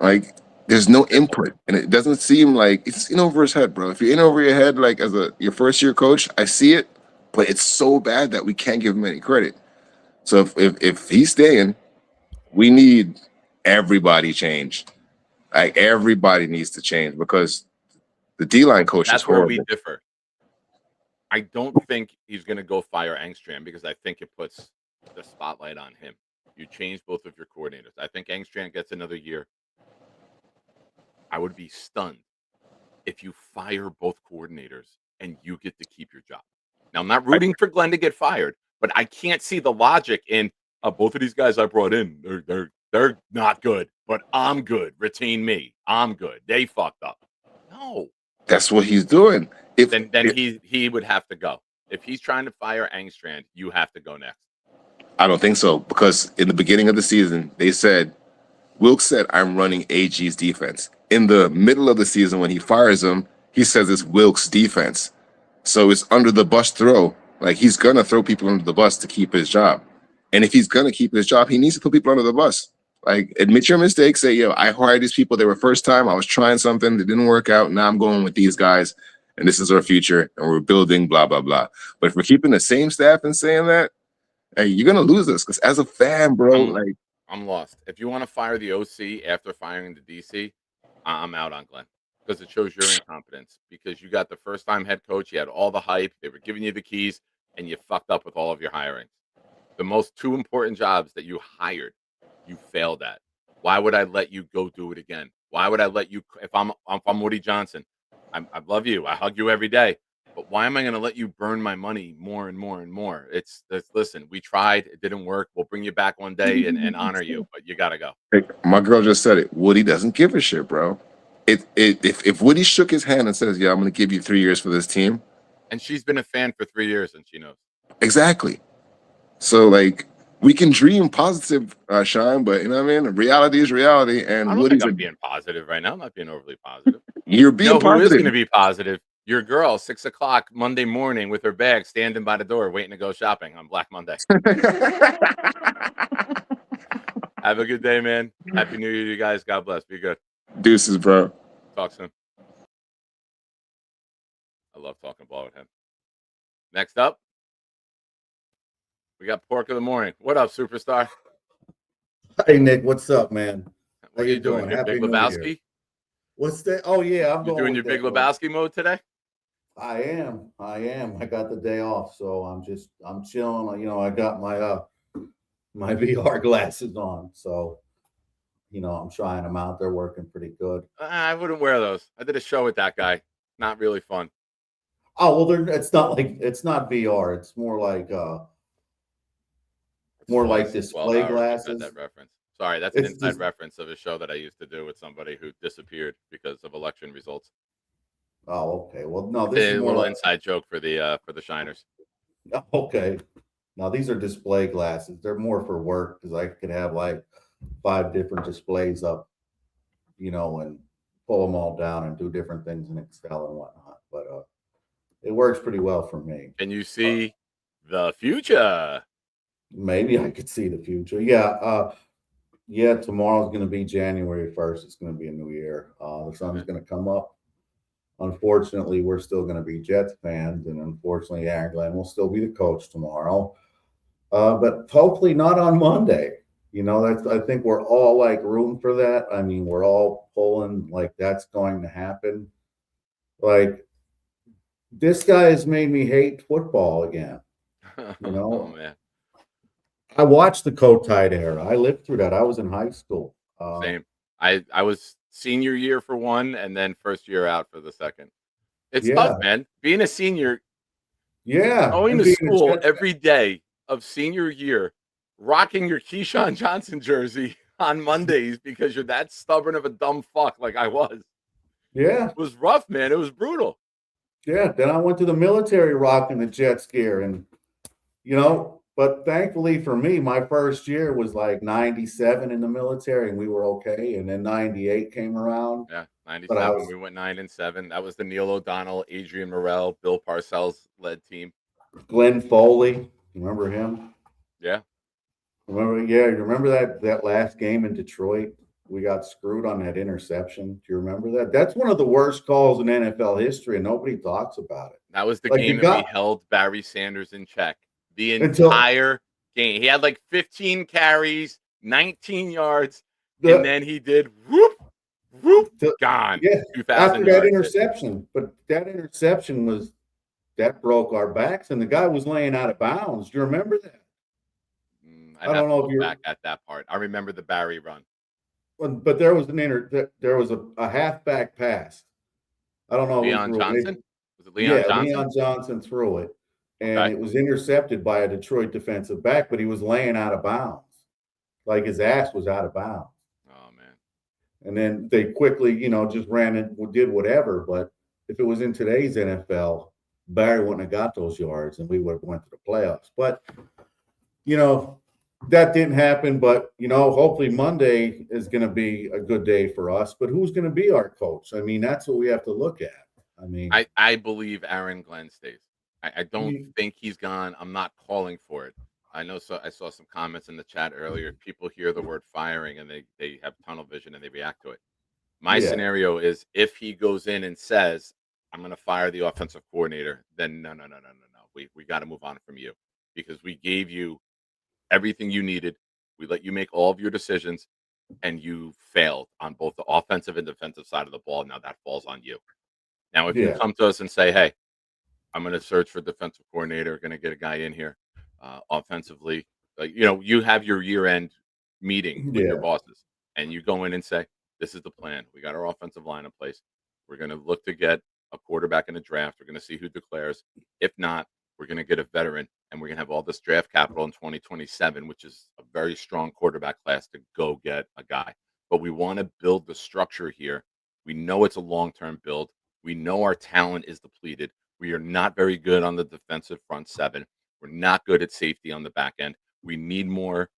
Like there's no input, and it doesn't seem like it's in over his head, bro. If you're in over your head, like as your first year coach, I see it, but it's so bad that we can't give him any credit. So if he's staying, we need everybody changed. Like everybody needs to change because the D-line coach is That's where horrible. we differ. I don't think he's going to go fire Angstrom because I think it puts the spotlight on him. You change both of your coordinators. I think Engstrand gets another year. I would be stunned if you fire both coordinators and you get to keep your job. Now, I'm not rooting for Glenn to get fired, but I can't see the logic in both of these guys I brought in. They're not good, but I'm good. Retain me. I'm good. They fucked up. No. That's what he's doing. Then he would have to go. If he's trying to fire Engstrand, you have to go next. I don't think so, because in the beginning of the season, they said, Wilkes said, I'm running AG's defense. In the middle of the season, when he fires him, he says it's Wilkes' defense. So it's under the bus throw. Like, he's going to throw people under the bus to keep his job. And if he's going to keep his job, he needs to put people under the bus. Like, admit your mistakes. Say, yo, I hired these people. They were first time. I was trying something. It didn't work out. Now I'm going with these guys. And this is our future. And we're building, blah, blah, blah. But if we're keeping the same staff and saying that, hey, you're going to lose us. Because as a fan, bro, I'm lost. If you want to fire the OC after firing the DC, I'm out on Glenn. Because it shows your incompetence. Because you got the first-time head coach. You had all the hype. They were giving you the keys. And you fucked up with all of your hiring. The most two important jobs that you hired, you failed at. Why would I let you go do it again? Why would I let you, if I'm Woody Johnson, I love you. I hug you every day. But why am I going to let you burn my money more and more and more? Listen, we tried. It didn't work. We'll bring you back one day and honor you. But you got to go. my girl just said it. Woody doesn't give a shit, bro. If Woody shook his hand and says, yeah, I'm going to give you 3 years for this team. And she's been a fan for 3 years and she knows. Exactly. So, like, we can dream positive, Sean, but you know what I mean? Reality is reality. And I don't Woody's think I'm being positive right now. I'm not being overly positive. You're being Who is positive. going to be positive? Your girl, 6 o'clock Monday morning with her bag standing by the door waiting to go shopping on Black Monday. Have a good day, man. Happy New Year to you guys. God bless. Be good. Deuces, bro. Talk soon. I love talking ball with him. Next up, we got Pork of the Morning. What up, superstar? Hey Nick, what's up, man? What are you doing? Your Happy Big New Lebowski? Year. What's that? Oh yeah, I'm You going doing your with Big that, Lebowski mode today? I am. I got the day off, so I'm chilling. You know, I got my my VR glasses on, so you know, I'm trying them out. They're working pretty good. I wouldn't wear those. I did a show with that guy. Not really fun. Oh well, it's not VR. It's more like display 12 hours. glasses. That reference. Sorry, that's an It's inside just- reference of a show that I used to do with somebody who disappeared because of election results. Oh, okay. Well, no, this A is more little like, inside joke for the Shiners. okay. Now these are display glasses. They're more for work because I could have like 5 different displays up, you know, and pull them all down and do different things in Excel and whatnot. But it works pretty well for me. Can you see the future? Maybe I could see the future. Yeah. Yeah, tomorrow's going to be January 1st. It's going to be a new year. The sun's going to come up. Unfortunately, we're still going to be Jets fans, and unfortunately, Aaron Glenn will still be the coach tomorrow. But hopefully not on Monday. You know, I think we're all like rooting for that. I mean, we're all pulling like that's going to happen. Like, this guy has made me hate football again. You know? Oh man. I watched the Coach Tide era. I lived through that. I was in high school. Same. I was senior year for one and then first year out for the second. It's Yeah. tough, man. Being a senior, Yeah. going and to being a school Jets every day of senior year, rocking your Keyshawn Johnson jersey on Mondays because you're that stubborn of a dumb fuck like I was. Yeah. It was rough, man. It was brutal. Yeah. Then I went to the military rocking the Jets gear. And, you know, but thankfully for me, my first year was like 97 in the military and we were okay. And then 98 came around. Yeah, But I 97. was- We went 9-7. That was the Neil O'Donnell, Adrian Morrell, Bill Parcells led team. Glenn Foley. Remember him? Yeah. Remember that last game in Detroit? We got screwed on that interception. Do you remember that? That's one of the worst calls in NFL history, and nobody talks about it. That was the Like, game you that we got- held Barry Sanders in check. The Until- entire game. He had like 15 carries, 19 yards, The- and then he did whoop, whoop, The- gone. yeah, 2,000 After that yards. interception, but that interception that broke our backs, and the guy was laying out of bounds. Do you remember that? I'd I have don't know to if go you're, back at that part. I remember the Barry run. but there was there was a halfback pass. I don't know who Leon threw it. Johnson? Was it Leon Yeah, Johnson? Leon Johnson threw it, and Okay. it was intercepted by a Detroit defensive back, but he was laying out of bounds. Like his ass was out of bounds. Oh man. And then they quickly, just ran it, did whatever. But if it was in today's NFL, Barry wouldn't have got those yards and we would have went to the playoffs. But, that didn't happen. But, hopefully Monday is going to be a good day for us. But who's going to be our coach? I mean, that's what we have to look at. I mean, I believe Aaron Glenn stays. I don't You- think he's gone. I'm not calling for it. I know. So I saw some comments in the chat earlier. People hear the word firing and they have tunnel vision and they react to it. My Yeah. scenario is if he goes in and says, "I'm going to fire the offensive coordinator," then no. We got to move on from you because we gave you everything you needed. We let you make all of your decisions, and you failed on both the offensive and defensive side of the ball. Now that falls on you. Now, if you Yeah. come to us and say, "Hey, I'm going to search for defensive coordinator, going to get a guy in here offensively," you have your year-end meeting with your Yeah. bosses, and you go in and say, "This is the plan. We got our offensive line in place. We're going to look to get a quarterback in the draft. We're going to see who declares. If not, we're going to get a veteran, and we're going to have all this draft capital in 2027, which is a very strong quarterback class to go get a guy. But we want to build the structure here. We know it's a long-term build. We know our talent is depleted. We are not very good on the defensive front seven. We're not good at safety on the back end. We need more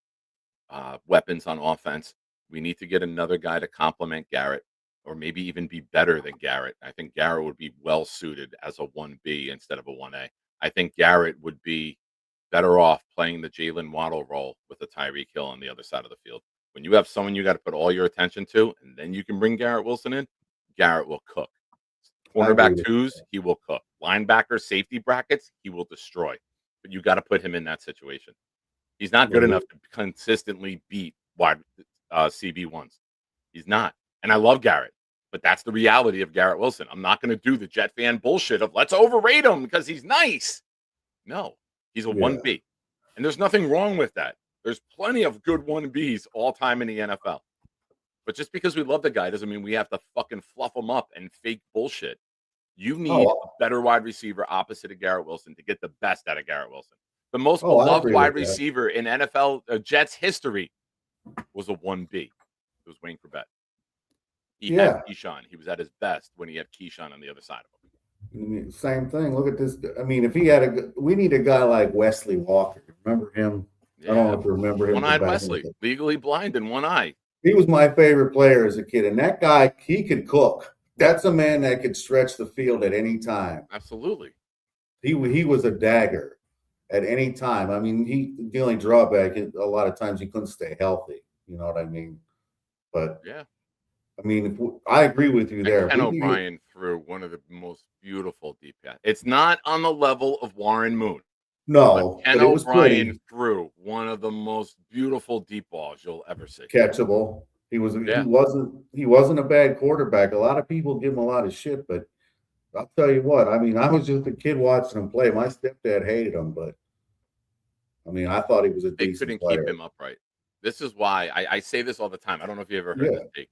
weapons on offense. We need to get another guy to complement Garrett or maybe even be better than Garrett. I think Garrett would be well suited as a 1B instead of a 1A. I think Garrett would be better off playing the Jalen Waddle role with a Tyreek Hill on the other side of the field. When you have someone you got to put all your attention to, and then you can bring Garrett Wilson in, Garrett will cook. Cornerback twos, he will cook. Linebacker, safety brackets, he will destroy. But you got to put him in that situation. He's not good enough to consistently beat wide CB1s. He's not. And I love Garrett, but that's the reality of Garrett Wilson. I'm not going to do the Jet fan bullshit of let's overrate him because he's nice. No, he's a 1B. And there's nothing wrong with that. There's plenty of good 1Bs all time in the NFL. But just because we love the guy doesn't mean we have to fucking fluff him up and fake bullshit. You need a better wide receiver opposite of Garrett Wilson to get the best out of Garrett Wilson. The most beloved wide receiver in NFL Jets history was a 1B. It was Wayne Corbett. He had Keyshawn. He was at his best when he had Keyshawn on the other side of him. Same thing. Look at this. I mean, if he had we need a guy like Wesley Walker. Remember him? Yeah. I don't know if you remember him. One-eyed Wesley, legally blind in one eye. He was my favorite player as a kid, and that guy, he could cook. That's a man that could stretch the field at any time. Absolutely. He was a dagger at any time. I mean, the only drawback is a lot of times he couldn't stay healthy. You know what I mean? But yeah, I mean, I agree with you there. Ken O'Brien threw one of the most beautiful deep passes. It's not on the level of Warren Moon. No, Ken O'Brien threw one of the most beautiful deep balls you'll ever see. Catchable. He wasn't a bad quarterback. A lot of people give him a lot of shit, but I'll tell you what. I mean, I was just a kid watching him play. My stepdad hated him, but I mean, I thought he was a decent player. Keep him upright. This is why I say this all the time. I don't know if you ever heard this take.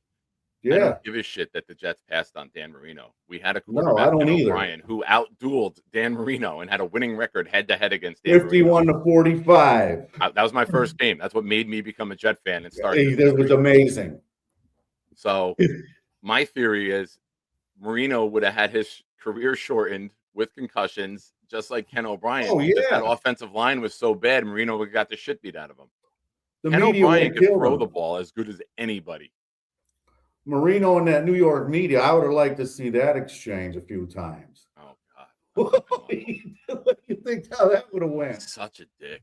Yeah. I don't give a shit that the Jets passed on Dan Marino. We had a quarterback, Ken O'Brien, who outdueled Dan Marino and had a winning record head-to-head against Dan 51 to 45. That was my first game. That's what made me become a Jet fan and start. It was amazing. So my theory is Marino would have had his career shortened with concussions, just like Ken O'Brien. Oh, yeah. That offensive line was so bad, Marino would have got the shit beat out of him. The Ken media O'Brien could throw him. the ball as good as anybody. Marino and that New York media, I would have liked to see that exchange a few times. Oh, God. What do you think how that would have went? Such a dick.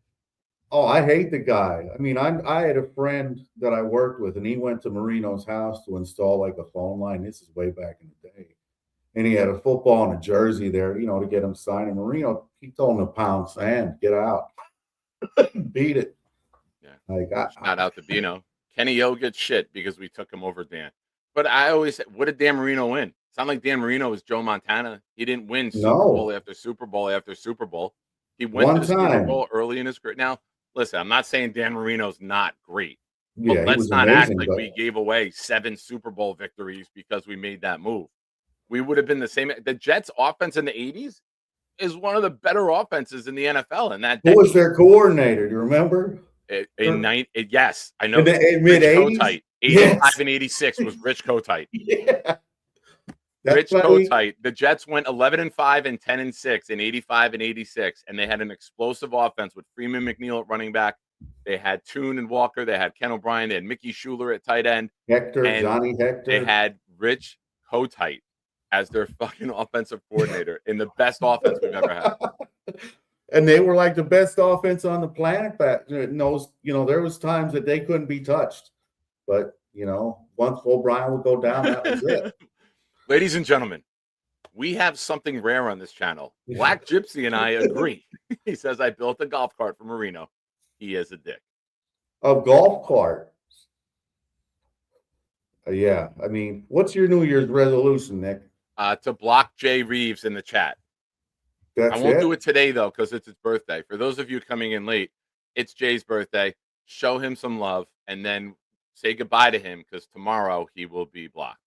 Oh, I hate the guy. I mean, I had a friend that I worked with, and he went to Marino's house to install like a phone line. This is way back in the day. And he had a football and a jersey there, to get him signed. And Marino, he told him to pound sand, get out, beat it. Yeah. Shout out to Bino. Kenny O gets shit because we took him over Dan. But I always say, what did Dan Marino win? It's not like Dan Marino was Joe Montana. He didn't win Super Bowl after Super Bowl after Super Bowl. He went to the Super Bowl early in his career. Now, listen, I'm not saying Dan Marino's not great, Yeah, but he let's was not amazing. act like But we gave away 7 Super Bowl victories because we made that move. We would have been the same. The Jets offense in the 80s is one of the better offenses in the NFL in that who was decade. their coordinator? Do you remember? Yes, I know. In the Rich mid-80s? Kotite. 85 Yes. and 86 was Rich Kotite. Yeah. Rich That's funny. Kotite. The Jets went 11-5 and 10-6 in 85 and 86, and they had an explosive offense with Freeman McNeil at running back. They had Toon and Walker. They had Ken O'Brien. They had Mickey Schuler at tight end. Hector, And Johnny Hector. They had Rich Kotite as their fucking offensive coordinator in the best offense we've ever had. And they were like the best offense on the planet back in those, there was times that they couldn't be touched. But, once O'Brien would go down, that was it. Ladies and gentlemen, we have something rare on this channel. Black Gypsy and I agree. He says, I built a golf cart for Marino. He is a dick. A golf cart. Yeah. I mean, what's your New Year's resolution, Nick? To block Jay Reeves in the chat. That's I won't do it today, though, because it's his birthday. For those of you coming in late, it's Jay's birthday. Show him some love and say goodbye to him because tomorrow he will be blocked.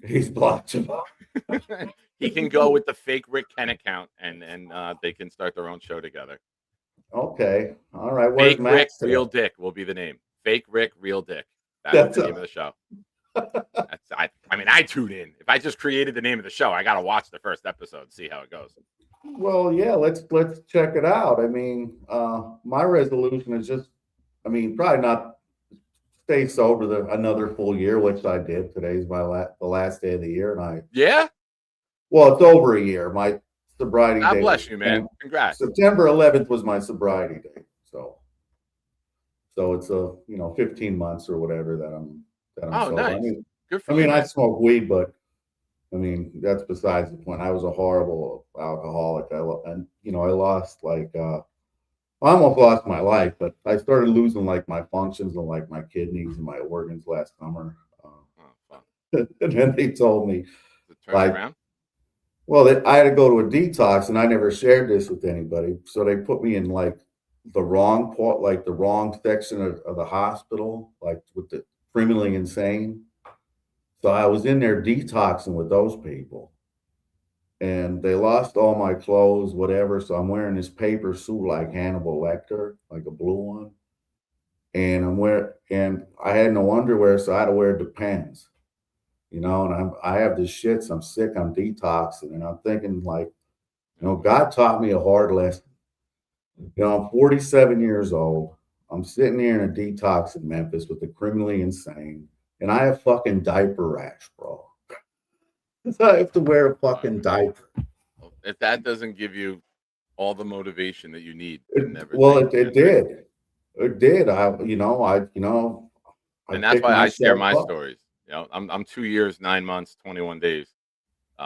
He's blocked him. He can go with the fake Rick Ken account and they can start their own show together. Okay. All right. Where's Fake Rick, Max today? Real Dick will be the name. Fake Rick, Real Dick. That's the name of the show. I tune in. If I just created the name of the show, I got to watch the first episode and see how it goes. Well, yeah, let's check it out. I mean, my resolution is just, probably not stay sober another full year, which I did. Today's the last day of the year, and Yeah? well, it's over a year. My sobriety God day. bless you, man. Congrats. September 11th was my sobriety day, so it's 15 months or whatever that I'm Oh, sober. nice. Good for I you. smoke weed, but that's besides the point. I was a horrible alcoholic. I lost I almost lost my life, but I started losing my functions and my kidneys and my organs last summer. Fun. And then they told me, Is it turning around? well, I had to go to a detox, and I never shared this with anybody. So they put me in the wrong part, the wrong section of the hospital, with the criminally insane. So I was in there detoxing with those people, and they lost all my clothes, whatever. So I'm wearing this paper suit like Hannibal Lecter, like a blue one. And I had no underwear, so I had to wear Depends, and I have this shit, so I'm sick, I'm detoxing, and I'm thinking God taught me a hard lesson. I'm 47 years old. I'm sitting here in a detox in Memphis with the criminally insane, and I have fucking diaper rash, bro. I have to wear a fucking diaper. If that doesn't give you all the motivation that you need, It did. It did. And that's why I share my stories. I'm 2 years, 9 months, 21 days.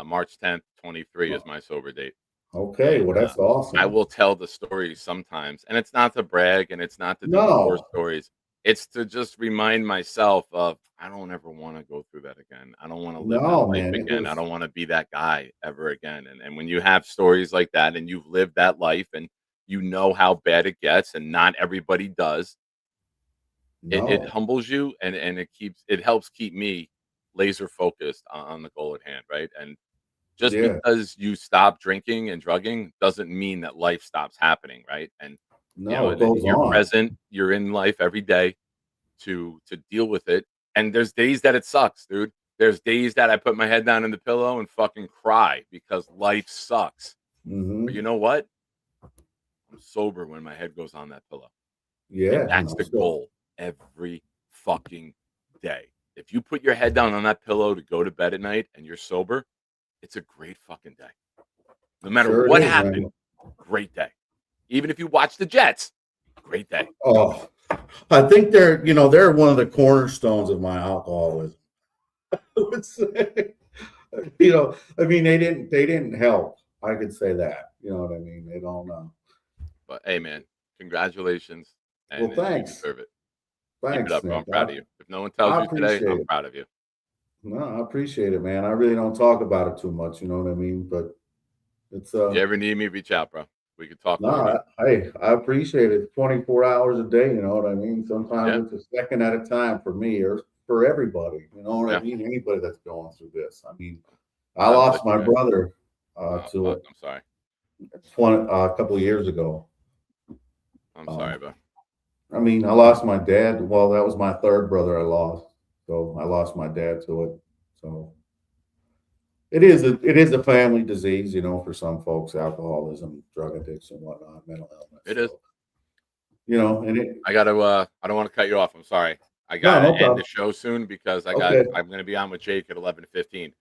March 10th, 23 is my sober date. Okay, well, that's awesome. I will tell the stories sometimes, and it's not to brag, and it's not to do No. war stories. It's to just remind myself of I don't ever want to go through that again. I don't want to live that life again. I don't want to be that guy ever again. And when you have stories like that, and you've lived that life, and you know how bad it gets, and not everybody does, it humbles you, and it helps keep me laser focused on the goal at hand, right? And just because you stop drinking and drugging doesn't mean that life stops happening, right? And it goes you're on. present, you're in life every day to deal with it. And there's days that it sucks, dude. There's days that I put my head down in the pillow and fucking cry because life sucks. Mhm. But you know what? I'm sober when my head goes on that pillow. Yeah, And that's the goal every fucking day. If you put your head down on that pillow to go to bed at night and you're sober, it's a great fucking day. No matter Sure what is, happened, man. great day. Even if you watch the Jets, great day. Oh, I think they're one of the cornerstones of my alcoholism. I would say, they didn't help. I could say that. You know what I mean? They don't know. But hey, man, congratulations. And Well, thanks. You deserve it. Thanks, Keep it up, bro. I'm Nick. proud of you. If no one tells I you today, appreciate I'm it. proud of you. No, I appreciate it, man. I really don't talk about it too much. You know what I mean? But it's If you ever need me, reach out, bro. We could talk No, more. I appreciate it. 24 hours a day, you know what I mean? Yeah. Sometimes it's a second at a time for me or for everybody. You know what Yeah. I mean? Anybody that's going through this. I mean, I I'm lost with my you. brother Oh, to fuck. it I'm sorry. a couple of years ago. I'm sorry, Um, bro. I mean, I lost my dad. Well, that was my third brother I lost. So I lost my dad to it. So it is a family disease, you know, for some folks, alcoholism, drug addiction, whatnot, mental illness. It is. So, you know, and it I gotta. I don't want to cut you off. I'm sorry. I no, gotta no end the problem. show soon because Okay. I'm gonna be on with Jake at 11:15.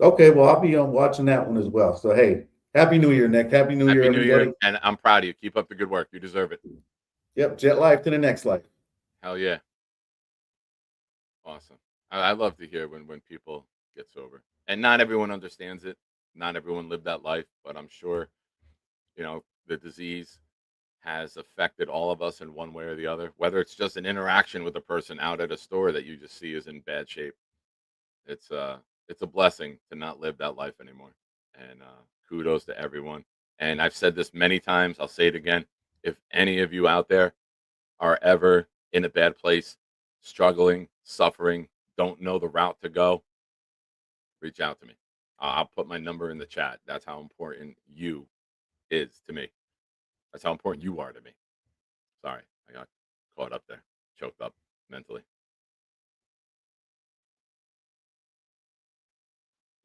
Okay, well, I'll be watching that one as well. So, hey, Happy New Year, Nick. Happy New Year, Happy New Year, everybody. and I'm proud of you. Keep up the good work. You deserve it. Yep, jet life to the next life. Hell yeah. Awesome. I love to hear when people get sober, and not everyone understands it. Not everyone lived that life, but I'm sure the disease has affected all of us in one way or the other. Whether it's just an interaction with a person out at a store that you just see is in bad shape, it's a blessing to not live that life anymore. And kudos to everyone. And I've said this many times. I'll say it again. If any of you out there are ever in a bad place, struggling, suffering, don't know the route to go, reach out to me. I'll put my number in the chat. That's how important you is to me. That's how important you are to me. Sorry, I got caught up there, choked up mentally.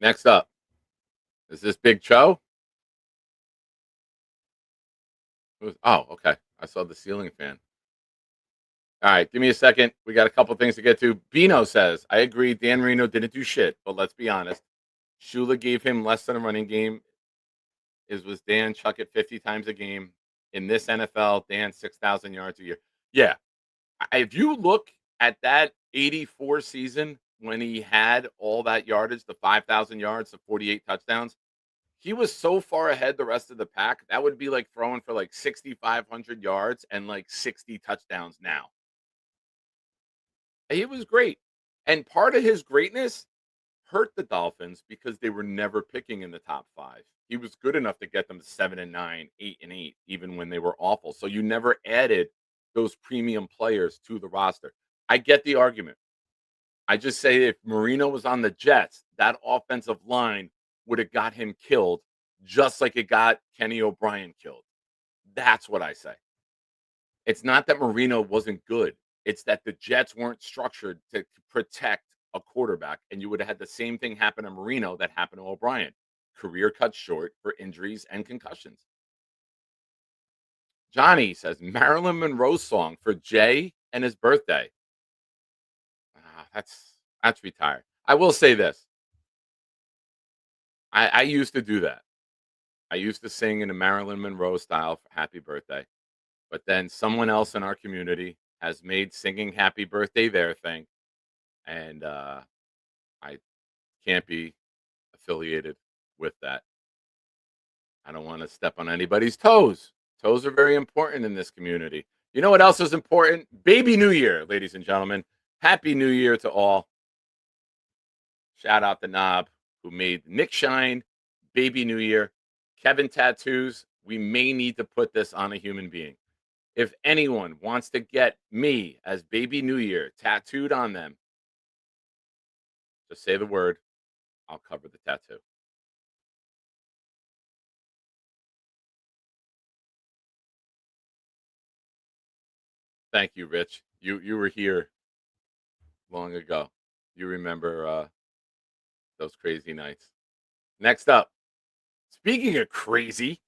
Next up, is this Big Cho? Oh, okay. I saw the ceiling fan. All right, give me a second. We got a couple things to get to. Bino says, I agree. Dan Marino didn't do shit, but let's be honest. Shula gave him less than a running game. Was Dan chuck it 50 times a game? In this NFL, Dan 6,000 yards a year. Yeah. If you look at that 84 season when he had all that yardage, the 5,000 yards, the 48 touchdowns, he was so far ahead the rest of the pack. That would be like throwing for like 6,500 yards and like 60 touchdowns now. He was great. And part of his greatness hurt the Dolphins because they were never picking in the top 5. He was good enough to get them to 7-9, 8-8, even when they were awful. So you never added those premium players to the roster. I get the argument. I just say if Marino was on the Jets, that offensive line would have got him killed just like it got Kenny O'Brien killed. That's what I say. It's not that Marino wasn't good. It's that the Jets weren't structured to protect a quarterback, and you would have had the same thing happen to Marino that happened to O'Brien. Career cut short for injuries and concussions. Johnny says Marilyn Monroe song for Jay and his birthday. That's retired. I will say this. I used to do that. I used to sing in a Marilyn Monroe style for happy birthday. But then someone else in our community has made singing happy birthday their thing. And I can't be affiliated with that. I don't want to step on anybody's toes. Toes are very important in this community. You know what else is important? Baby New Year, ladies and gentlemen. Happy New Year to all. Shout out to Knob, who made Nick Shine, Baby New Year, Kevin Tattoos. We may need to put this on a human being. If anyone wants to get me as Baby New Year tattooed on them, just say the word. I'll cover the tattoo. Thank you, Rich. You were here long ago. You remember those crazy nights. Next up, speaking of crazy,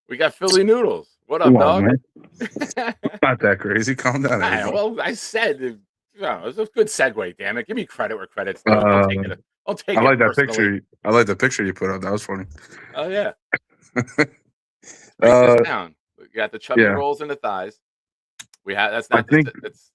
we got Philly Noodles. What up, Come on, dog? man. Not that crazy. Calm down, everybody. Well, I said it was a good segue. Damn it, give me credit where credit's due. Don't take it. Don't take I it like that personally. picture. I like the picture you put up. That was funny. Oh yeah. Break this down. We got the chubby yeah. rolls in the thighs. We have that's I not. think That's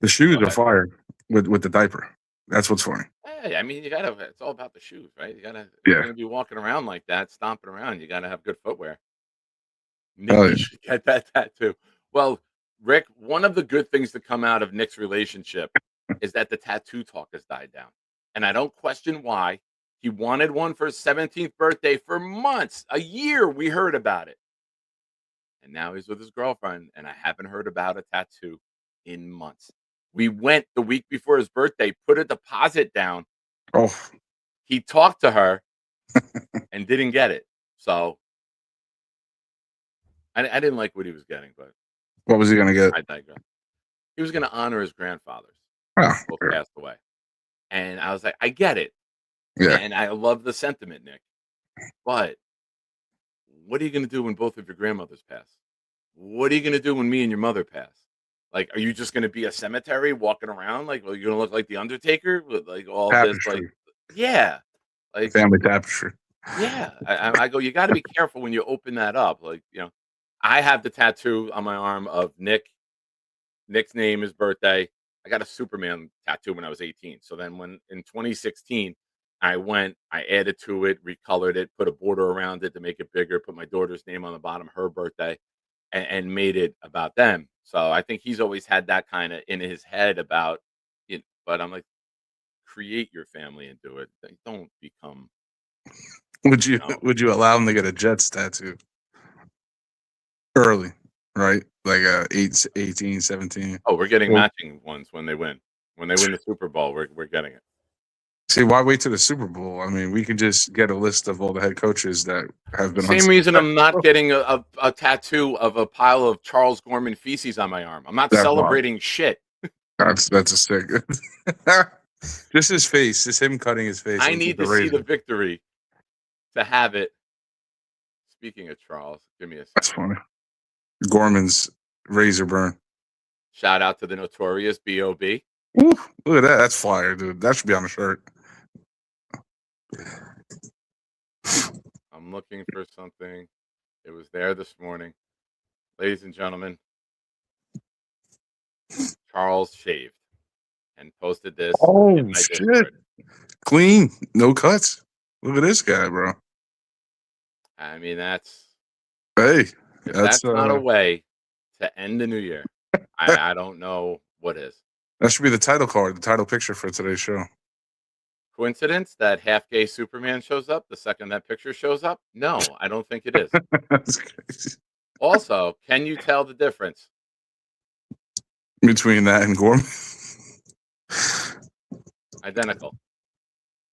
the shoes Go are ahead. fire with the diaper. That's what's funny. Hey, I mean, you gotta. It's all about the shoes, right? You gotta. If Yeah. you're gonna be walking around like that, stomping around. You gotta have good footwear. Oh, Nick, yeah. should get that tattoo. Well, Rick, one of the good things to come out of Nick's relationship is that the tattoo talk has died down, and I don't question why. He wanted one for his 17th birthday for months, a year. We heard about it. and now he's with his girlfriend, and I haven't heard about a tattoo in months. We went the week before his birthday, put a deposit down. Oh, He talked to her and didn't get it. So I didn't like what he was getting, but what was he gonna get? I digress. He was going to honor his grandfathers. Oh, Both passed away. And I was like, I get it. yeah. And I love the sentiment, Nick. But what are you going to do when both of your grandmothers pass? What are you going to do when me and your mother pass? Like, are you just going to be a cemetery walking around? Like, well, you're going to look like the Undertaker with like all this, like, Tapestry. yeah, like, Family tapestry. yeah. I go, you got to be careful when you open that up. Like, I have the tattoo on my arm of Nick's name, his birthday. I got a Superman tattoo when I was 18. So then when in 2016, I added to it, recolored it, put a border around it to make it bigger, put my daughter's name on the bottom, her birthday, and made it about them. So I think he's always had that kind of in his head about it. But I'm like, create your family and do it. Don't become. Would you No. would you allow him to get a Jets tattoo early, right? Like 18, 17. Oh, we're getting Well- matching ones when they win. When they win the Super Bowl, we're getting it. See, why wait to the Super Bowl? I mean, we could just get a list of all the head coaches that have been. Same reason I'm not getting a tattoo of a pile of Charles Gorman feces on my arm. I'm not That celebrating shit. That's a sick. Just his face, just him cutting his face. I with need the to see razor. the victory to have it. Speaking of Charles, give me a That's second. funny. Gorman's razor burn. Shout out to the notorious B.O.B. Ooh, look at that. That's fire, dude. That should be on a shirt. I'm looking for something. It was there this morning. Ladies and gentlemen, Charles shaved and posted this. Oh, in my shit. Discord. Clean, no cuts. Look at this guy, bro. I mean, that's Hey, if that's that's not a way to end the new year. I don't know what is. that should be the title card, the title picture for today's show. Coincidence that half gay Superman shows up the second that picture shows up? No, I don't think it is. That's crazy. Also, can you tell the difference? Between that and Gorman, Identical.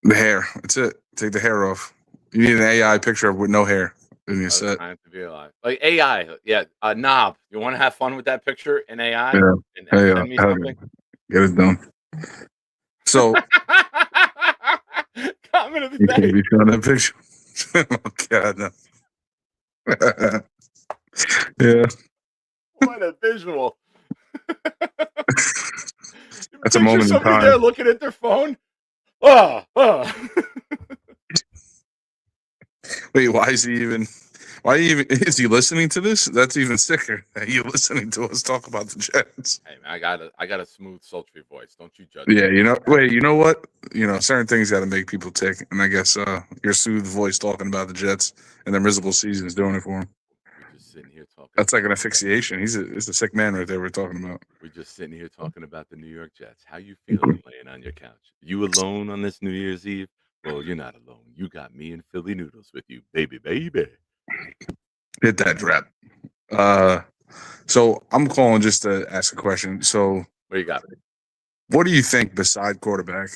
the hair. That's it. Take the hair off. You need an AI picture with no hair in your I was set. trying to be alive. Like AI, yeah. Knob. You want to have fun with that picture in AI? Yeah. And Hey, send me something. get it done. So Comment of the you day. can't be showing that picture. Oh God, no. Yeah, What a visual. that's a Picture moment in somebody time. there looking at their phone. Oh. Wait, why is he even? Why is he listening to this? That's even sicker. That you listening to us talk about the Jets. Hey man, I got a smooth, sultry voice. Don't you judge Yeah, me. you know what? Certain things got to make people tick, and I guess your soothed voice talking about the Jets and their miserable season is doing it for him. We're just sitting here talking. That's like an asphyxiation. He's a sick man right there. We're talking about. We're just sitting here talking about the New York Jets. How you feeling laying on your couch? You alone on this New Year's Eve? Well, you're not alone. You got me and Philly Noodles with you, baby. Hit that drop. So I'm calling just to ask a question. So What you got? what do you think beside quarterback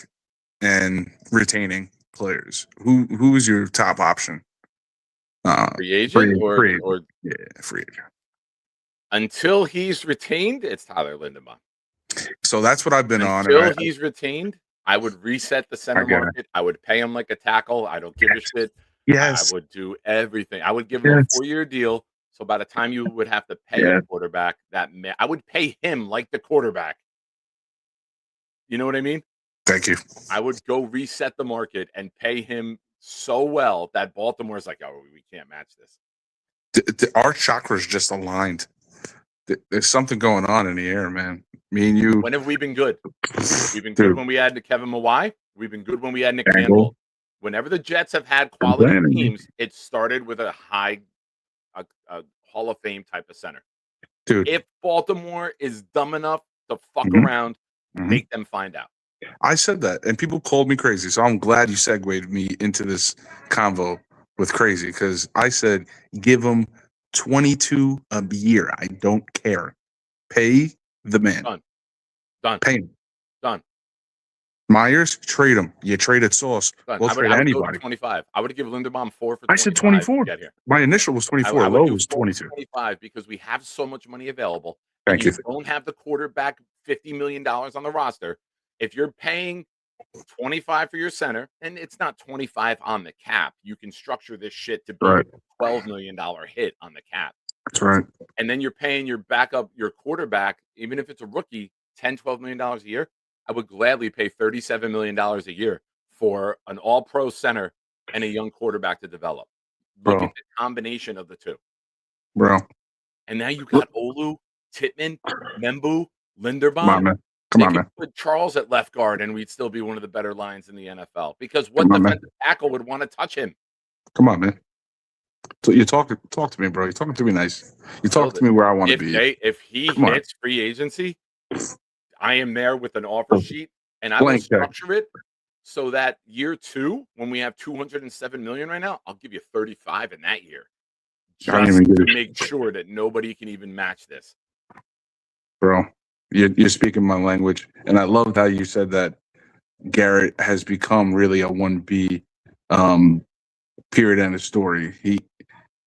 and retaining players? Who is your top option? Free agent free agent. or Yeah, free agent. until he's retained, it's Tyler Lindemann. So that's what I've been on. Until and he's retained, I would reset the center get it. market. I would pay him like a tackle. I don't give a shit. Yes. I would do everything. I would give him Yes. a 4-year deal. So by the time you would have to pay Yeah. a quarterback, I would pay him like the quarterback. You know what I mean? Thank you. I would go reset the market and pay him so well that Baltimore's like, oh, we can't match this. Our chakras just aligned. There's something going on in the air, man. Me and you. When have we been good? We've been Dude. good when we had Kevin Mawai. We've been good when we had Nick Campbell. Campbell. Whenever the Jets have had quality Brandon. teams, it started with a Hall of Fame type of center. Dude, If Baltimore is dumb enough to fuck Mhm. around, Mhm. make them find out. I said that, and people called me crazy. So I'm glad you segued me into this convo with crazy because I said give them 22 a year. I don't care. Pay the man. Done. Pay him. Done. Myers, trade him. You traded Sauce. Done. We'll I would trade go to anybody. 25. I would give Linderbaum 4 for 25. I said 24. to get here. My initial was 24. I would Low do was 4 for 22. 25 because we have so much money available. Thank and you. don't have the quarterback $50 million on the roster. If you're paying 25 for your center, and it's not 25 on the cap, you can structure this shit to be Right. a $12 million hit on the cap. That's right. And then you're paying your backup, your quarterback, even if it's a rookie, $10-12 million a year. I would gladly pay $37 million a year for an all-pro center and a young quarterback to develop. Look Bro. at the combination of the two. Bro. And now you got Olu, Tittman, Membu, Linderbaum. Come on, man. Come They on, could man. put Charles at left guard, and we'd still be one of the better lines in the NFL. Because what Come on, man. defensive tackle would want to touch him? Come on, man. So you talk to me, bro. You're talking to me nice. You talk to me where I want to be. If he Come on. hits free agency, I am there with an offer sheet, and I will Blank check. structure it so that year 2, when we have $207 million right now, I'll give you 35 in that year, I don't just even to get it. make sure that nobody can even match this. Bro, you're speaking my language. And I loved how you said that Garrett has become really a 1B period end of story.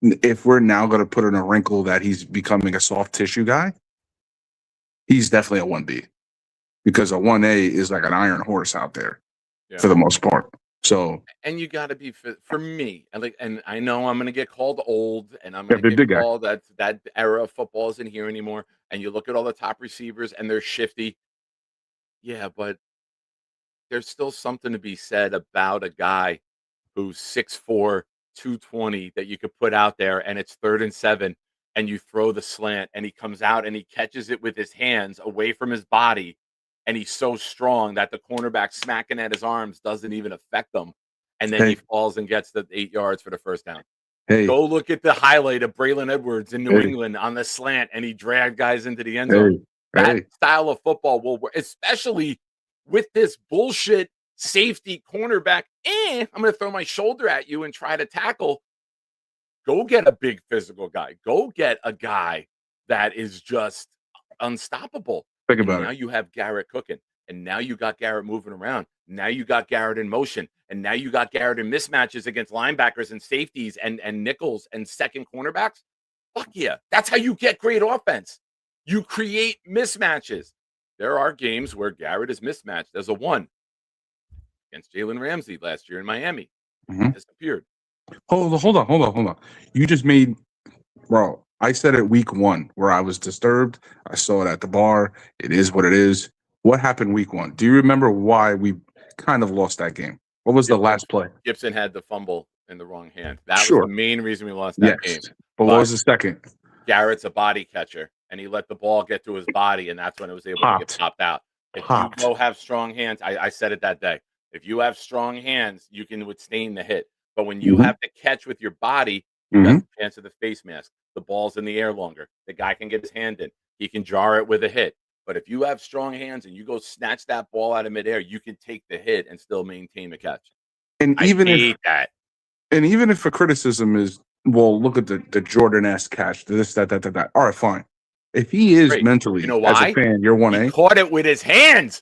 If we're now going to put in a wrinkle that he's becoming a soft tissue guy, he's definitely a 1B, because a 1A is like an iron horse out there for the most part. So, And you got to be for me. And I know I'm going to get called old, and I'm Yeah, going to big get guy. called that era of football isn't here anymore. And you look at all the top receivers, and they're shifty. Yeah, but there's still something to be said about a guy who's 6'4", 220 that you could put out there, and it's 3rd and 7, and you throw the slant, and he comes out and he catches it with his hands away from his body, and he's so strong that the cornerback smacking at his arms doesn't even affect him, and then he falls and gets the 8 yards for the first down. hey, Go look at the highlight of Braylon Edwards in New Hey. England on the slant, and he dragged guys into the end zone. hey, That hey. style of football will work, especially with this bullshit safety cornerback. I'm going to throw my shoulder at you and try to tackle. Go get a big physical guy. Go get a guy that is just unstoppable. Think And about now it. you have Garrett cooking. And now you got Garrett moving around. Now you got Garrett in motion. And now you got Garrett in mismatches against linebackers and safeties and nickels and second cornerbacks. Fuck yeah. That's how you get great offense. You create mismatches. There are games where Garrett is mismatched as a 1 against Jalen Ramsey last year in Miami. Mhm. Disappeared. Hold on. You just made, bro. I said it week 1 where I was disturbed. I saw it at the bar. It is what it is. What happened week 1? Do you remember why we kind of lost that game? What was the last play? Gibson had the fumble in the wrong hand. That Sure. was the main reason we lost that game. Yes. But what was the second? Garrett's a body catcher, and he let the ball get to his body, and that's when it was able to Popped. get popped out. If Popped. you go have strong hands, I said it that day. If you have strong hands, you can withstand the hit. But when you Mhm. have to catch with your body, you got Mhm. the chance of the face mask. The ball's in the air longer. The guy can get his hand in. He can jar it with a hit. But if you have strong hands and you go snatch that ball out of midair, you can take the hit and still maintain the catch. And I even hate that. if a criticism is, well, look at the Jordan-esque catch, this, that. All right, fine. If he is Great. mentally, You know as why? a fan, you're He 1A. caught it with his hands.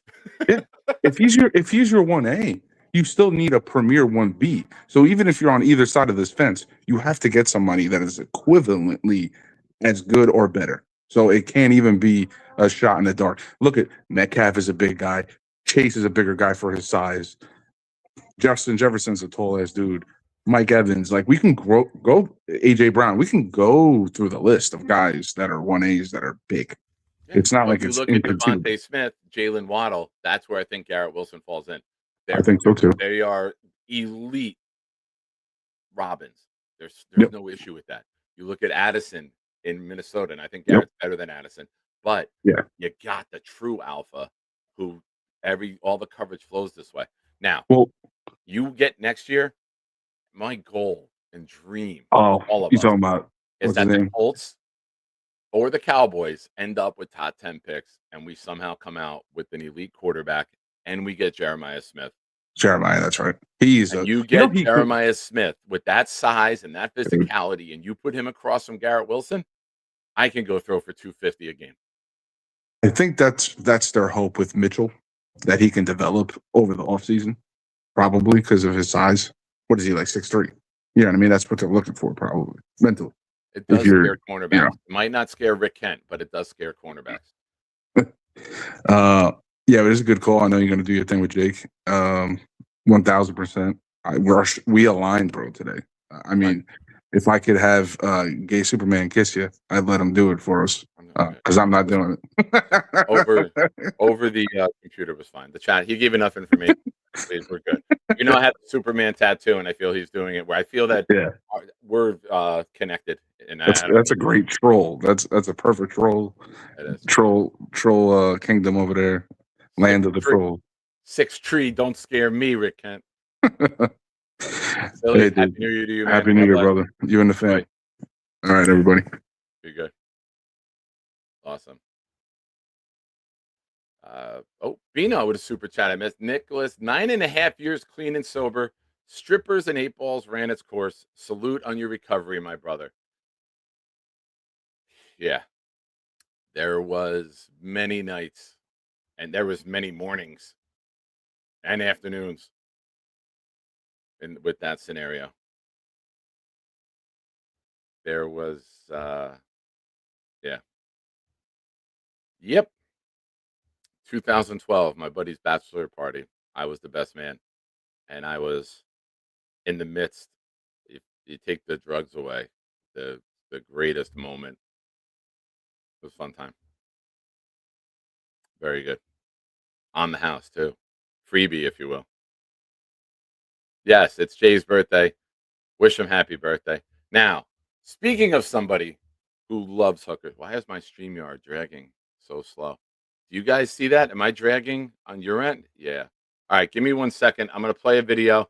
If he's your 1A, you still need a premier 1B. So even if you're on either side of this fence, you have to get somebody that is equivalently as good or better. So it can't even be a shot in the dark. Look at Metcalf is a big guy. Chase is a bigger guy for his size. Justin Jefferson's a tall ass dude. Mike Evans, like we can go AJ Brown. We can go through the list of guys that are 1As that are big. It's not Well, like if you it's look at inconceivable. Devontae Smith, Jalen Waddle. That's where I think Garrett Wilson falls in. I think so too. They are elite Robins. There's Yep. no issue with that. You look at Addison in Minnesota, and I think Garrett's better than Addison. But Yeah. you got the true alpha who all the coverage flows this way. Now, Well, you get next year, my goal and dream, oh, all of you us, talking about is what's that his the name? Colts or the Cowboys end up with top 10 picks, and we somehow come out with an elite quarterback, and we get Jeremiah Smith. Jeremiah, that's right. He's And a you know, get he could- Jeremiah Smith with that size and that physicality, and you put him across from Garrett Wilson, I can go throw for 250 a game. I think that's their hope with Mitchell, that he can develop over the offseason, probably because of his size. What is he, like 6'3"? You know what I mean? That's what they're looking for, probably mentally. It does you're- scare cornerbacks. you know. It might not scare Rick Kent, but it does scare cornerbacks. Yeah, it is a good call. I know you're going to do your thing with Jake. 1000%. We aligned, bro, today. I mean, if I could have Gay Superman kiss you, I'd let him do it for us because I'm not doing it. Over the computer was fine. The chat, he gave enough information. We're good. You know, I have the Superman tattoo, and I feel he's doing it where I feel that Yeah. we're connected. And That's a great troll. That's a perfect troll. It is. Troll kingdom over there. Land of the troll. 6 tree, don't scare me, Rick Kent. Hey, Billy, dude. Happy New Year to you, man. Happy New Year, God bless. brother. You and the fam. Right. All right, everybody. Be good. Awesome. Bino with a super chat. I missed Nicholas. 9.5 years clean and sober. Strippers and 8 balls ran its course. Salute on your recovery, my brother. Yeah. There was many nights and there was many mornings and afternoons with that scenario. There was Yep. 2012, my buddy's bachelor party. I was the best man. And I was in the midst, if you take the drugs away, the greatest moment. It was a fun time. Very good. On the house, too. Freebie, if you will. Yes, it's Jay's birthday. Wish him happy birthday. Now, speaking of somebody who loves hookers, why is my StreamYard dragging so slow? Do you guys see that? Am I dragging on your end? Yeah. All right, give me 1 second. I'm going to play a video. And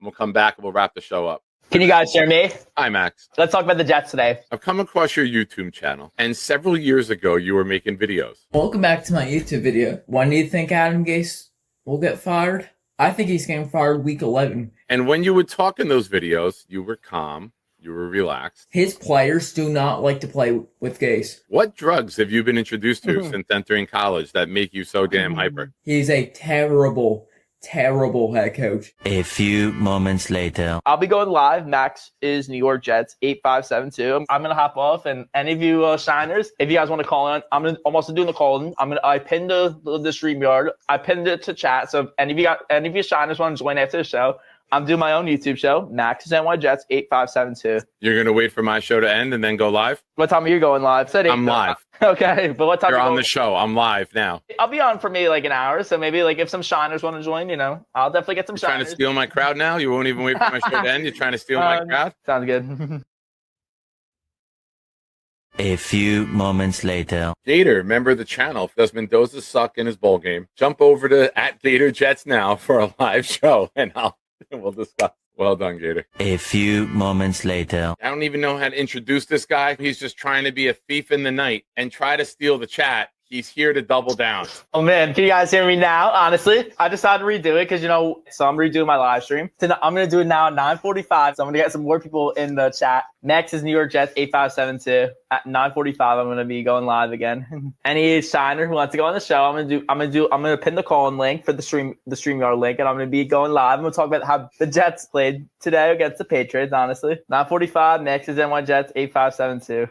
we'll come back and we'll wrap the show up. Can you guys hear me? Hi, Max. Let's talk about the Jets today. I've come across your YouTube channel, and several years ago, you were making videos. Welcome back to my YouTube video. When do you think Adam Gase will get fired? I think he's getting fired week 11. And when you would talk in those videos, you were calm, you were relaxed. His players do not like to play with Gase. What drugs have you been introduced to since entering college that make you so damn hyper? He's a terrible head coach. A few moments later. I'll be going live. Max is New York Jets 8572. I'm gonna hop off, and any of you shiners, if you guys want to call in, I'm also doing the call in. I pinned the StreamYard. I pinned it to chat. So if any of you shiners want to join after the show, I'm doing my own YouTube show. Max is NY Jets 8572. You're gonna wait for my show to end and then go live? What time are you going live? Said I'm live. Okay, but what time? You're you on going? the show. I'm live now. I'll be on for maybe like an hour. So maybe like if some shiners want to join, I'll definitely get some You're trying to shiners. steal my crowd now? You won't even wait for my show to end? You're trying to steal my crowd? Sounds good. A few moments later. Gator, remember the channel. Does Mendoza suck in his bowl game? Jump over to @GatorJets now for a live show, and we'll discuss. Well done, Gator. A few moments later. I don't even know how to introduce this guy. He's just trying to be a thief in the night and try to steal the chat. He's here to double down. Oh man, can you guys hear me now? Honestly, I decided to redo it because so I'm redoing my live stream. So I'm gonna do it now at 9:45. So I'm gonna get some more people in the chat. Next is New York Jets 8572. At 9:45, I'm gonna be going live again. Any shiner who wants to go on the show, I'm gonna pin the call-in link for the StreamYard link, and I'm gonna be going live. I'm gonna talk about how the Jets played today against the Patriots. Honestly, 9:45. Next is NY Jets 8572.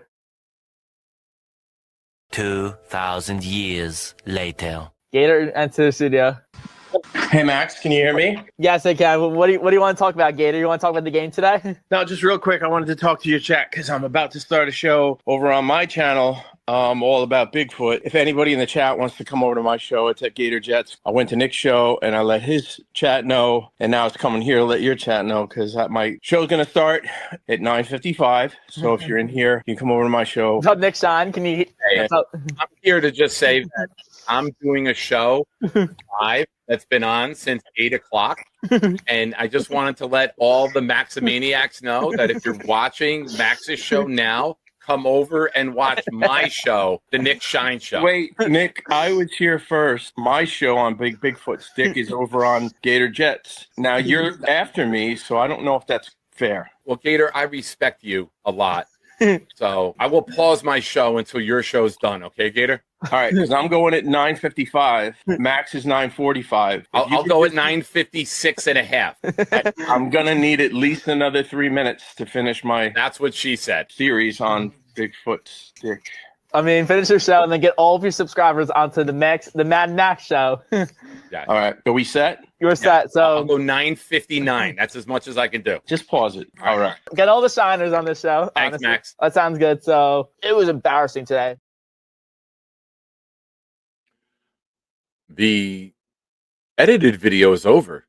2,000 years later. Gator, enter the studio. Hey Max, can you hear me? Yes, I can. What do you want to talk about, Gator? You want to talk about the game today? No, just real quick, I wanted to talk to your chat because I'm about to start a show over on my channel all about Bigfoot. If anybody in the chat wants to come over to my show, it's at Gator Jets. I went to Nick's show and I let his chat know, and now it's coming here to let your chat know because my show's going to start at 9:55. So if you're in here, you can come over to my show. What's up, Nick Shine? Can you? Hey, I'm here to just say that I'm doing a show live that's been on since 8 o'clock. And I just wanted to let all the Maximaniacs know that if you're watching Max's show now, come over and watch my show, the Nick Shine Show. Wait, Nick, I was here first. My show on Bigfoot Stick is over on Gator Jets. Now you're after me, so I don't know if that's fair. Well, Gator, I respect you a lot. So I will pause my show until your show's done. Okay, Gator? All right, because I'm going at 9:55. Max is 9:45. I'll go at 9:56 and a half. I'm going to need at least another 3 minutes to finish my That's what she said. series on Bigfoot Stick. I mean, finish your show and then get all of your subscribers onto the Mad Max show. Yeah. All right, are we set? You're set. I'll So go 9:59. That's as much as I can do. Just pause it. All right. get all the shiners on this show. Thanks, honestly. Max. That sounds good. So it was embarrassing today. The edited video is over,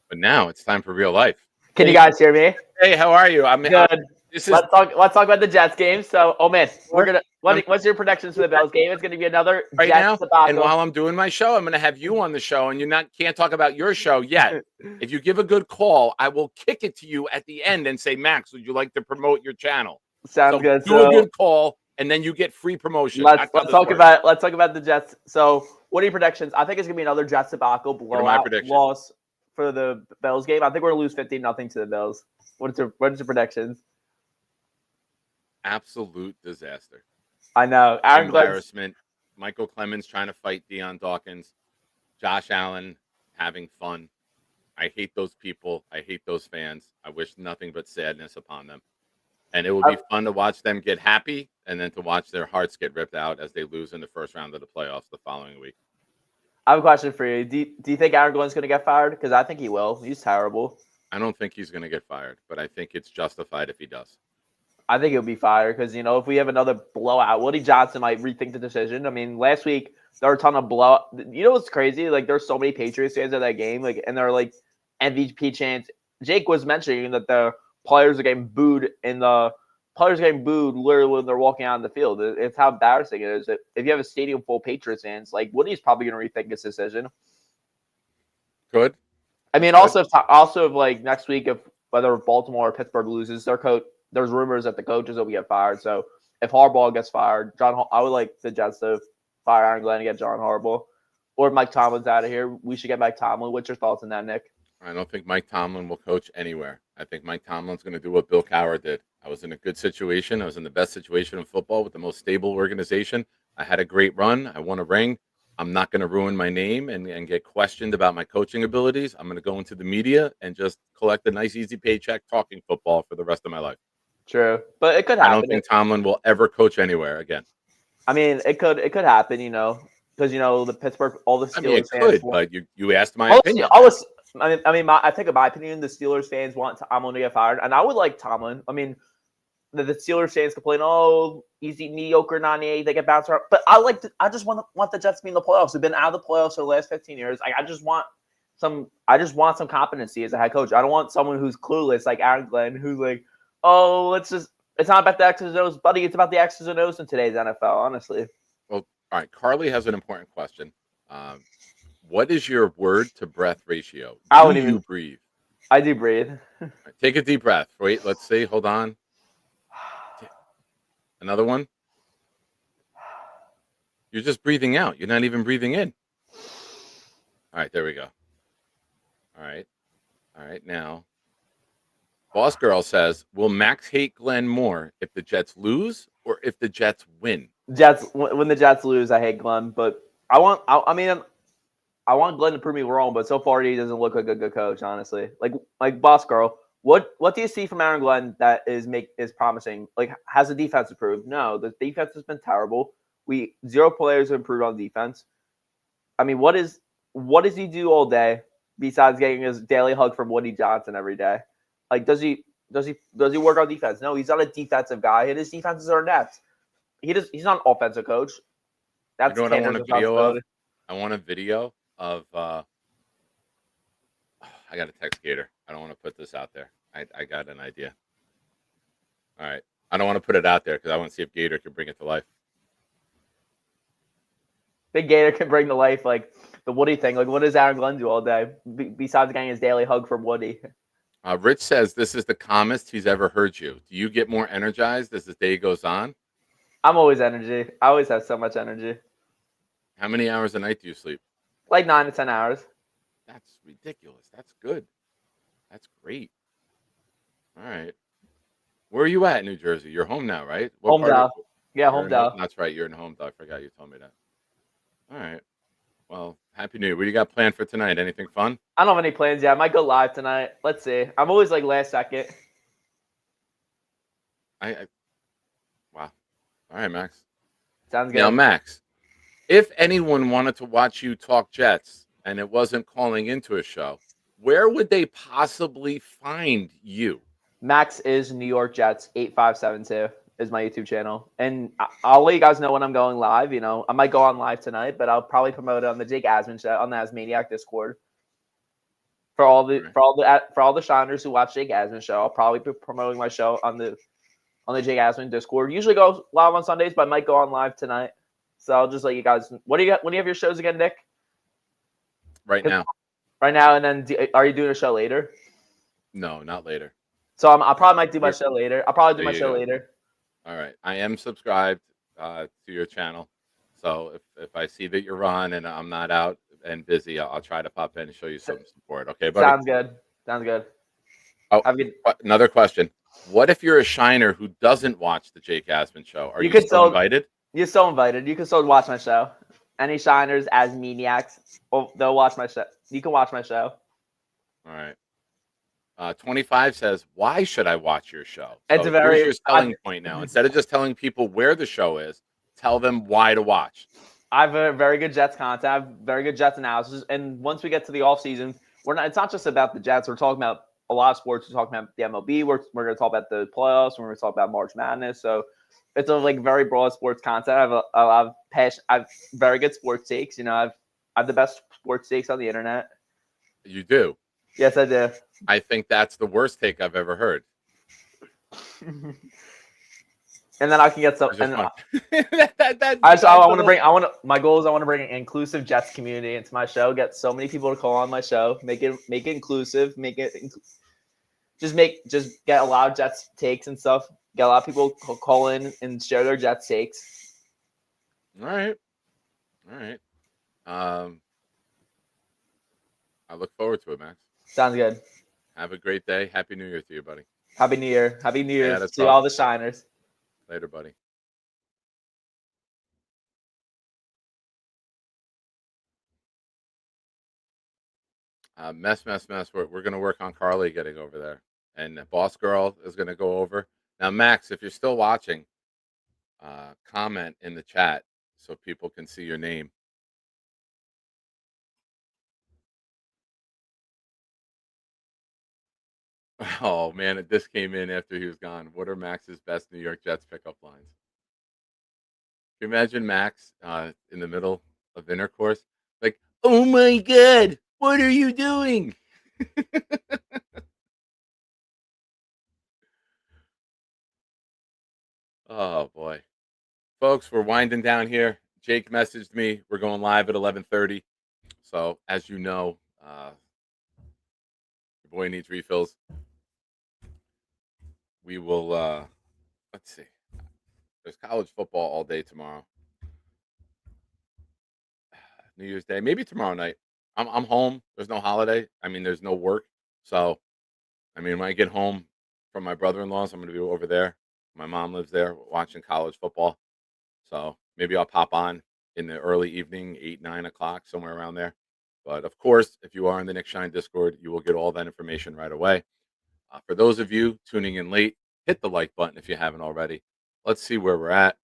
but now it's time for real life. Can you guys hear me? Hey, how are you? Good. This is Let's talk about the Jets game. So, man, we're gonna. What's your predictions for the Bills game? It's gonna be another right Jets now. debacle. And while I'm doing my show, I'm going to have you on the show, and can't talk about your show yet. If you give a good call, I will kick it to you at the end and say, Max, would you like to promote your channel? Sounds good. Do a good call, and then you get free promotion. Let's That's how this talk works. about the Jets. So, what are your predictions? I think it's gonna be another Jets debacle, are my blowout predictions? loss for the Bills game. I think we're gonna lose 15-0 to the Bills. What is your predictions? Absolute disaster. I know. Aaron Glenn's, Embarrassment. Michael Clemens trying to fight Deion Dawkins. Josh Allen having fun. I hate those people. I hate those fans. I wish nothing but sadness upon them. And it will be fun to watch them get happy and then to watch their hearts get ripped out as they lose in the first round of the playoffs the following week. I have a question for you. Do you think Aaron Glenn's gonna get fired? Because I think he will. He's terrible. I don't think he's going to get fired, but I think it's justified if he does. I think he'll be fired because, if we have another blowout, Woody Johnson might rethink the decision. I mean, last week there were a ton of blowout. You know what's crazy? Like, there's so many Patriots fans at that game, and they're like MVP chants. Jake was mentioning that the players are getting booed literally when they're walking out on the field. It's how embarrassing it is. If you have a stadium full of Patriots fans, like, Woody's probably going to rethink his decision. Good. I mean, also if like next week, if whether Baltimore or Pittsburgh loses, their coach. There's rumors that the coaches will get fired. So if Harbaugh gets fired, I would like the Jets to fire Aaron Glenn and get John Harbaugh. Or if Mike Tomlin's out of here, we should get Mike Tomlin. What's your thoughts on that, Nick? I don't think Mike Tomlin will coach anywhere. I think Mike Tomlin's going to do what Bill Cowher did. I was in a good situation. I was in the best situation in football with the most stable organization. I had a great run. I won a ring. I'm not going to ruin my name and get questioned about my coaching abilities. I'm going to go into the media and just collect a nice, easy paycheck talking football for the rest of my life. True, but it could happen. I don't think Tomlin will ever coach anywhere again. I mean, it could happen, because the Pittsburgh, all the Steelers I mean, it fans. could, but you asked my opinion. I think in my opinion, the Steelers fans want Tomlin to get fired, and I would like Tomlin. I mean, the Steelers fans complain, oh, he's mediocre, 98, they get bounced around. But I just want the Jets to be in the playoffs. They've been out of the playoffs for the last 15 years. I just want some competency as a head coach. I don't want someone who's clueless like Aaron Glenn, who's like, oh, it's not about the X's and O's, buddy. It's about the X's and O's in today's NFL, honestly. Well, all right. Carly has an important question. What is your word to breath ratio? Do you breathe? I do breathe. Right, take a deep breath. Wait, let's see. Hold on. Another one. You're just breathing out. You're not even breathing in. All right, there we go. All right. Now, Boss Girl says, will Max hate Glenn more if the Jets lose or if the Jets win? When the Jets lose, I hate Glenn, but I want Glenn to prove me wrong, but so far he doesn't look like a good coach, honestly. Like Boss Girl, what do you see from Aaron Glenn that is promising? Like, has the defense improved? No, the defense has been terrible. Zero players have improved on defense. I mean, what does he do all day besides getting his daily hug from Woody Johnson every day? Like, does he work on defense? No, he's not a defensive guy, and his defenses are inept. He's not an offensive coach. That's what I want a video of? I want a video of I got to text Gator. I don't want to put this out there. I got an idea. All right. I don't want to put it out there because I want to see if Gator can bring it to life. Big Gator can bring to life, like, the Woody thing. Like, what does Aaron Glenn do all day besides getting his daily hug from Woody? Rich says this is the calmest he's ever heard you. Do you get more energized as the day goes on? I'm always energy. I always have so much energy. How many hours a night do you sleep? Like 9 to 10 hours. That's ridiculous. That's good. That's great. All right. Where are you at in New Jersey? You're home now, right? What part Homedale. of- Yeah, you're in Homedale. That's right. You're in Homedale. I forgot you told me that. All right. Well, Happy New Year. What do you got planned for tonight? Anything fun? I don't have any plans yet. I might go live tonight. Let's see. I'm always like last second. Wow. All right, Max. Sounds good. Now, Max, if anyone wanted to watch you talk Jets and it wasn't calling into a show, where would they possibly find you? Max is New York Jets 8572 is my YouTube channel, and I'll let you guys know when I'm going live. You know, I might go on live tonight, but I'll probably promote it on the Jake Asman show on the Asmaniac Discord. For all the Shiners who watch Jake Asman show, I'll probably be promoting my show on the Jake Asman Discord. Usually go live on Sundays, but I might go on live tonight. So I'll just let you guys. What do you got? When do you have your shows again, Nick? Right now. Right now, and then are you doing a show later? No, not later. So I probably might do my show later. I'll probably do my There you show go. later. All right. I am subscribed to your channel. So if I see that you're on and I'm not out and busy, I'll try to pop in and show you some support. Okay, buddy? Sounds good. Sounds good. Oh, Have a good- another question. What if you're a Shiner who doesn't watch the Jake Asman show? Are you could still invited? You're so invited. You can still watch my show. Any Shiners as maniacs, they'll watch my show. You can watch my show. All right. 25 says, "Why should I watch your show?" It's So a very- here's your selling point now. Instead of just telling people where the show is, tell them why to watch. I have a very good Jets content. I have very good Jets analysis. And once we get to the offseason, it's not just about the Jets. We're talking about a lot of sports. We're talking about the MLB. We're going to talk about the playoffs. We're going to talk about March Madness. So it's a very broad sports content. I have a lot of passion. I have very good sports takes. You know, I have the best sports takes on the internet. You do. Yes, I do. I think that's the worst take I've ever heard. And then I can get some. It's just And fun. my goal is I want to bring an inclusive Jets community into my show. Get so many people to call on my show. Make it inclusive. Just get a lot of Jets takes and stuff. Get a lot of people call in and share their Jets takes. All right. I look forward to it, Max. Sounds good. Have a great day. Happy New Year to you, buddy. Happy New Year. Happy New Year that's to all. all the Shiners. Later, buddy. Mess. We're going to work on Carly getting over there. And Boss Girl is going to go over. Now, Max, if you're still watching, comment in the chat so people can see your name. Oh, man, this came in after he was gone. What are Max's best New York Jets pickup lines? Can you imagine Max in the middle of intercourse? Like, oh my God, what are you doing? Oh, boy. Folks, we're winding down here. Jake messaged me. We're going live at 11:30. So, as you know, your boy needs refills. We will, let's see. There's college football all day tomorrow. New Year's Day, maybe tomorrow night. I'm home. There's no holiday. I mean, there's no work. So, I mean, when I get home from my brother-in-law's, I'm going to be over there. My mom lives there watching college football. So maybe I'll pop on in the early evening, 8, 9 o'clock, somewhere around there. But of course, if you are in the Nick Shine Discord, you will get all that information right away. For those of you tuning in late, hit the like button if you haven't already. Let's see where we're at.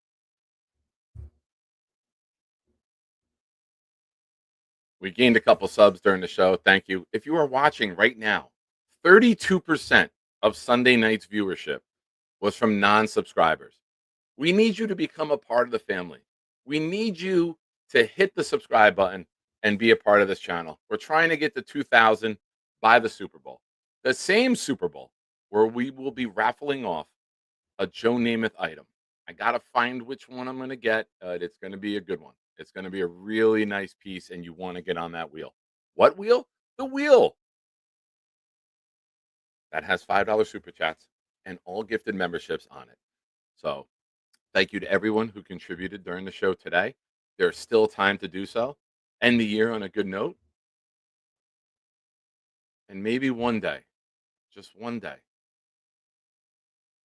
We gained a couple subs during the show. Thank you. If you are watching right now, 32% of Sunday night's viewership was from non-subscribers. We need you to become a part of the family. We need you to hit the subscribe button and be a part of this channel. We're trying to get to 2,000 by the Super Bowl. The same Super Bowl where we will be raffling off a Joe Namath item. I got to find which one I'm going to get. It's going to be a good one. It's going to be a really nice piece, and you want to get on that wheel. What wheel? The wheel. that has $5 super chats and all gifted memberships on it. So thank you to everyone who contributed during the show today. There's still time to do so. End the year on a good note. And maybe one day, just one day,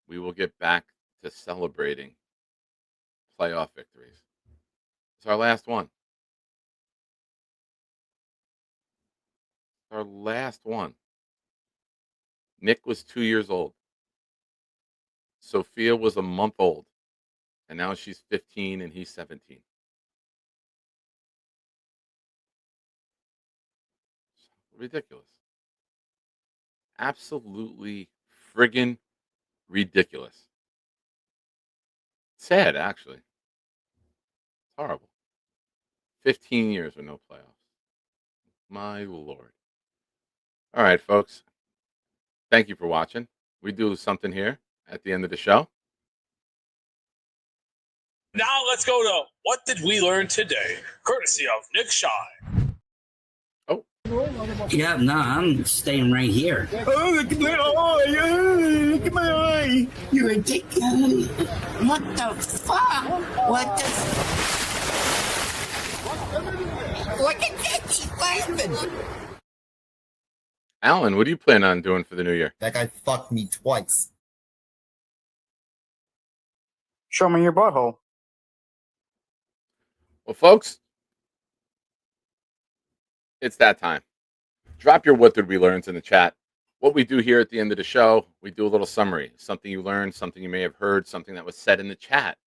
we will get back to celebrating playoff victories. It's our last one. Our last one. Nick was 2 years old. Sophia was a month old. And now she's 15 and he's 17. Ridiculous. Absolutely friggin' ridiculous. Sad, actually. It's horrible. 15 years with no playoffs. My Lord. All right, folks. Thank you for watching. We do something here at the end of the show. Now let's go to What Did We Learn Today? Courtesy of Nick Shy. Yeah, no, I'm staying right here. Oh, look at my eye! Look at my eye! You're ridiculous. What the fuck? What the? Look at that! He's laughing. Alan, what do you plan on doing for the new year? That guy fucked me twice. Show me your butthole. Well, folks, it's that time. Drop your what did we learn in the chat. What we do here at the end of the show, we do a little summary. Something you learned, something you may have heard, something that was said in the chat.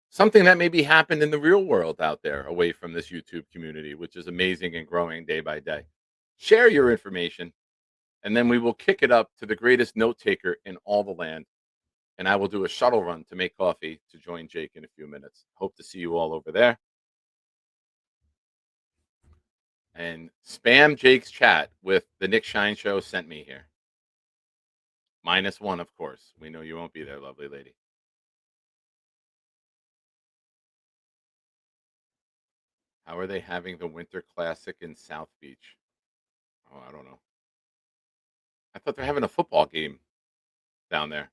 Something that maybe happened in the real world out there away from this YouTube community, which is amazing and growing day by day. Share your information, and then we will kick it up to the greatest note taker in all the land. And I will do a shuttle run to make coffee to join Jake in a few minutes. Hope to see you all over there. And spam Jake's chat with the Nick Shine Show sent me here. -1, of course. We know you won't be there, lovely lady. How are they having the Winter Classic in South Beach? Oh, I don't know. I thought they're having a football game down there.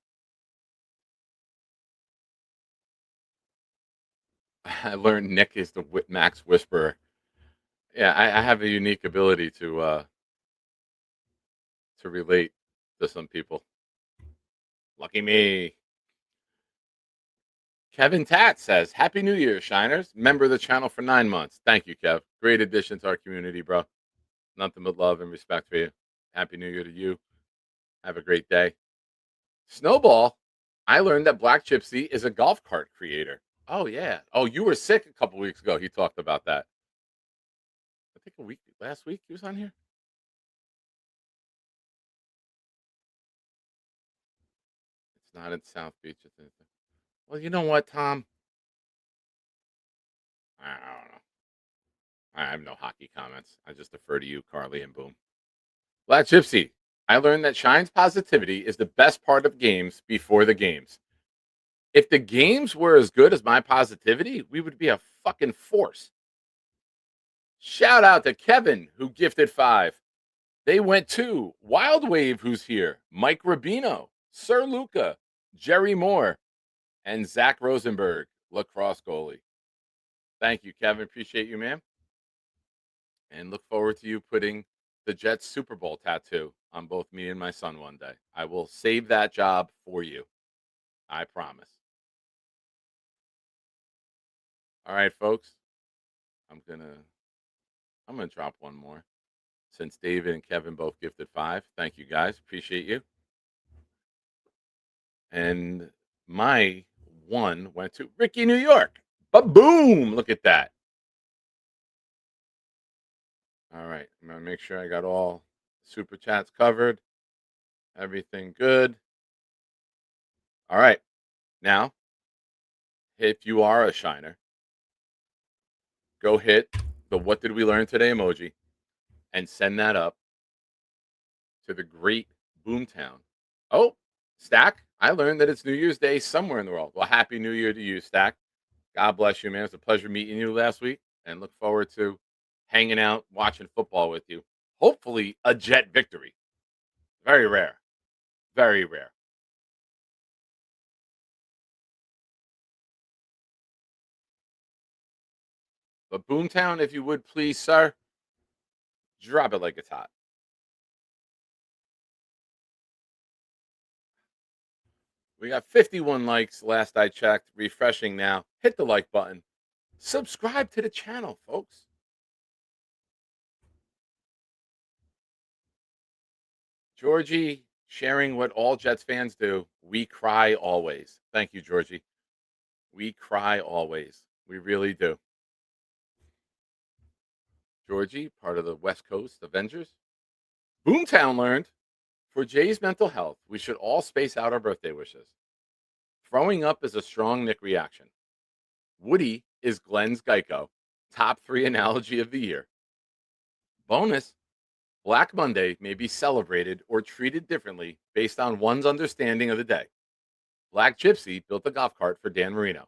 I learned Nick is the Max Whisperer. Yeah, I have a unique ability to relate to some people. Lucky me. Kevin Tat says, Happy New Year, Shiners. Member of the channel for 9 months. Thank you, Kev. Great addition to our community, bro. Nothing but love and respect for you. Happy New Year to you. Have a great day. Snowball, I learned that Black Gypsy is a golf cart creator. Oh, yeah. Oh, you were sick a couple weeks ago. He talked about that. I think last week he was on here. It's not in South Beach. Well, you know what, Tom? I don't know. I have no hockey comments. I just defer to you, Carly, and boom. Black Gypsy, I learned that Shine's positivity is the best part of games before the games. If the games were as good as my positivity, we would be a fucking force. Shout out to Kevin, who gifted 5. They went to Wild Wave, who's here, Mike Rubino, Sir Luca, Jerry Moore, and Zach Rosenberg, lacrosse goalie. Thank you, Kevin. Appreciate you, man. And look forward to you putting the Jets Super Bowl tattoo on both me and my son one day. I will save that job for you. I promise. All right, folks. I'm gonna drop one more. Since David and Kevin both gifted 5. Thank you, guys. Appreciate you. And my one went to Ricky, New York. Ba-boom! Look at that. All right. I'm going to make sure I got all super chats covered. Everything good. All right. Now, if you are a Shiner, go hit the What Did We Learn Today emoji and send that up to the great Boomtown. Oh, Stack, I learned that it's New Year's Day somewhere in the world. Well, Happy New Year to you, Stack. God bless you, man. It's a pleasure meeting you last week and look forward to hanging out, watching football with you. Hopefully a Jet victory. Very rare. Very rare. But Boomtown, if you would please, sir, drop it like it's hot. We got 51 likes last I checked. Refreshing now. Hit the like button. Subscribe to the channel, folks. Georgie sharing what all Jets fans do. We cry always. Thank you, Georgie. We cry always. We really do. Georgie, part of the West Coast Avengers. Boomtown learned, for Jay's mental health, we should all space out our birthday wishes. Throwing up is a strong Nick reaction. Woody is Glenn's Geico. Top 3 analogy of the year. Bonus, Black Monday may be celebrated or treated differently based on one's understanding of the day. Black Gypsy built a golf cart for Dan Marino.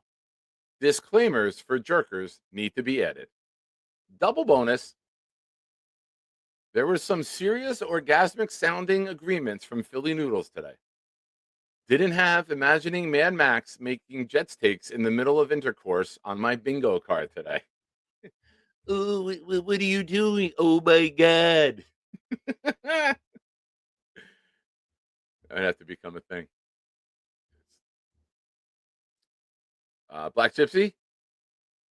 Disclaimers for jerkers need to be added. Double bonus, there were some serious orgasmic sounding agreements from Philly Noodles today. Didn't have imagining Mad Max making Jets takes in the middle of intercourse on my bingo card today. Oh, what are you doing? Oh my God. I'd have to become a thing. Black Gypsy,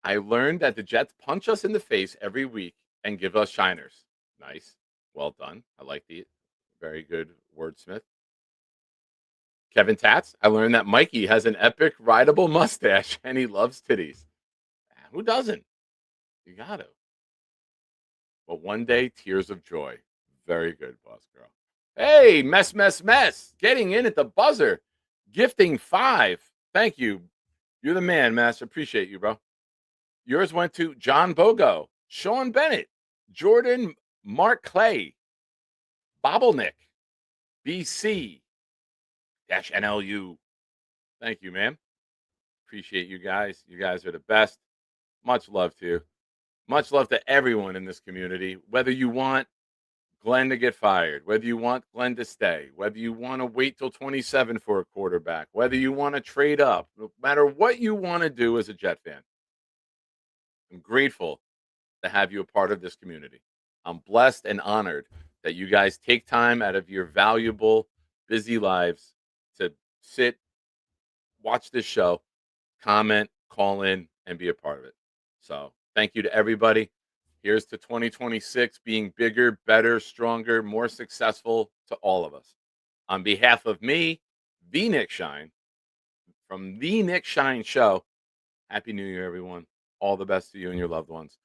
I learned that the Jets punch us in the face every week and give us shiners. Nice. Well done. I like the very good wordsmith. Kevin Tats, I learned that Mikey has an epic rideable mustache and he loves titties. Who doesn't? You got to. But one day, tears of joy. Very good, boss girl. Hey, mess. Getting in at the buzzer. Gifting 5. Thank you. You're the man, Mess. Appreciate you, bro. Yours went to John Bogo, Sean Bennett, Jordan Mark Clay, Bobbleneck, BC, -NLU. Thank you, man. Appreciate you guys. You guys are the best. Much love to you. Much love to everyone in this community. Whether you want Glenn to get fired, whether you want Glenn to stay, whether you want to wait till 27 for a quarterback, whether you want to trade up, no matter what you want to do as a Jet fan, I'm grateful to have you a part of this community. I'm blessed and honored that you guys take time out of your valuable, busy lives to sit, watch this show, comment, call in, and be a part of it. So thank you to everybody. Here's to 2026 being bigger, better, stronger, more successful to all of us. On behalf of me, the Nick Shine, from the Nick Shine Show, Happy New Year, everyone. All the best to you and your loved ones.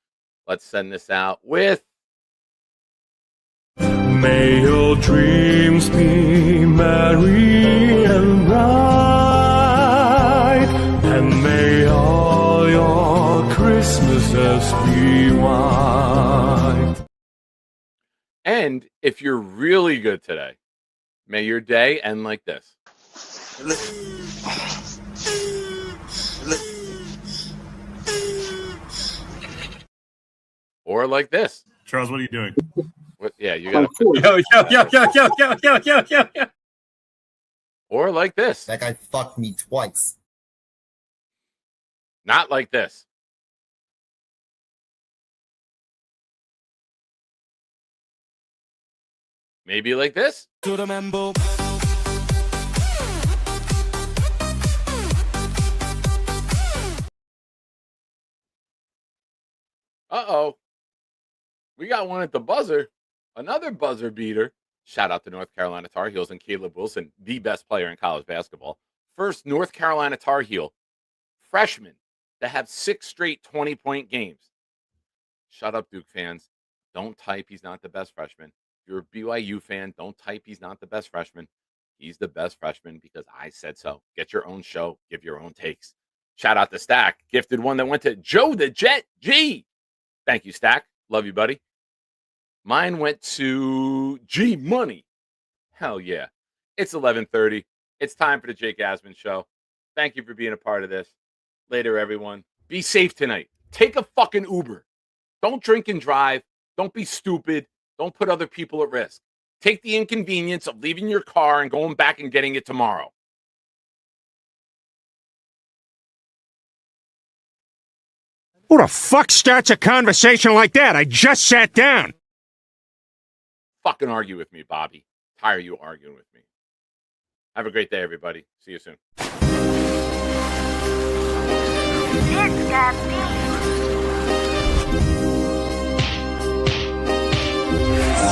Let's send this out with May your dreams be merry and bright, and may all your Christmases be white. And if you're really good today, may your day end like this. Or like this. Charles, what are you doing? What, yeah, you gotta yo. Or like this. That guy fucked me twice. Not like this. Maybe like this. To the member. Uh-oh. We got one at the buzzer. Another buzzer beater. Shout out to North Carolina Tar Heels and Caleb Wilson, the best player in college basketball. First North Carolina Tar Heel freshman to have 6 straight 20-point games. Shut up, Duke fans. Don't type he's not the best freshman. If you're a BYU fan, don't type he's not the best freshman. He's the best freshman because I said so. Get your own show. Give your own takes. Shout out to Stack. Gifted one that went to Joe the Jet G. Thank you, Stack. Love you, buddy. Mine went to G Money. Hell yeah. It's 11:30. It's time for the Jake Asman Show. Thank you for being a part of this. Later, everyone. Be safe tonight. Take a fucking Uber. Don't drink and drive. Don't be stupid. Don't put other people at risk. take the inconvenience of leaving your car and going back and getting it tomorrow. Who the fuck starts a conversation like that? I just sat down. Fucking argue with me, Bobby. Tired of you arguing with me. Have a great day, everybody. See you soon. It's got beef.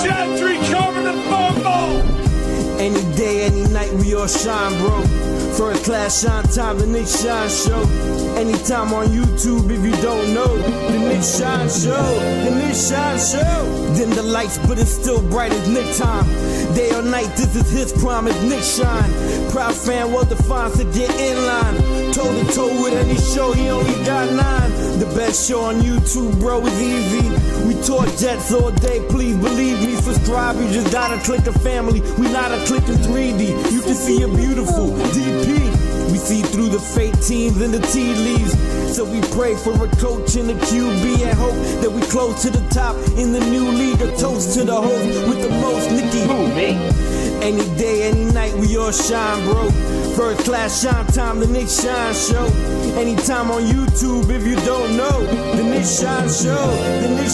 Gentry covered the bumble. Any day, any night, we all shine, bro. First class shine time, the Nick Shine Show. Anytime on YouTube, if you don't know, the Nick Shine Show, the Nick Shine Show. Dim the lights, but it's still bright as Nick time. Day or night, this is his promise, Nick Shine. Proud fan, well defined to get in line. Toe to toe with any show, he only got 9. The best show on YouTube, bro, is easy. We talk Jets all day, please believe me. Subscribe, you just gotta click a family. We not a click in 3D. You can see a beautiful DP. We see through the fake teams and the tea leaves. So we pray for a coach and a QB and hope that we close to the top in the new league. A toast to the host with the most, Nicky. Who, me? Any day, any night, we all shine, bro. First class shine time, the Nick Shine Show. Anytime on YouTube, if you don't know, the Nick Shine Show, the Nick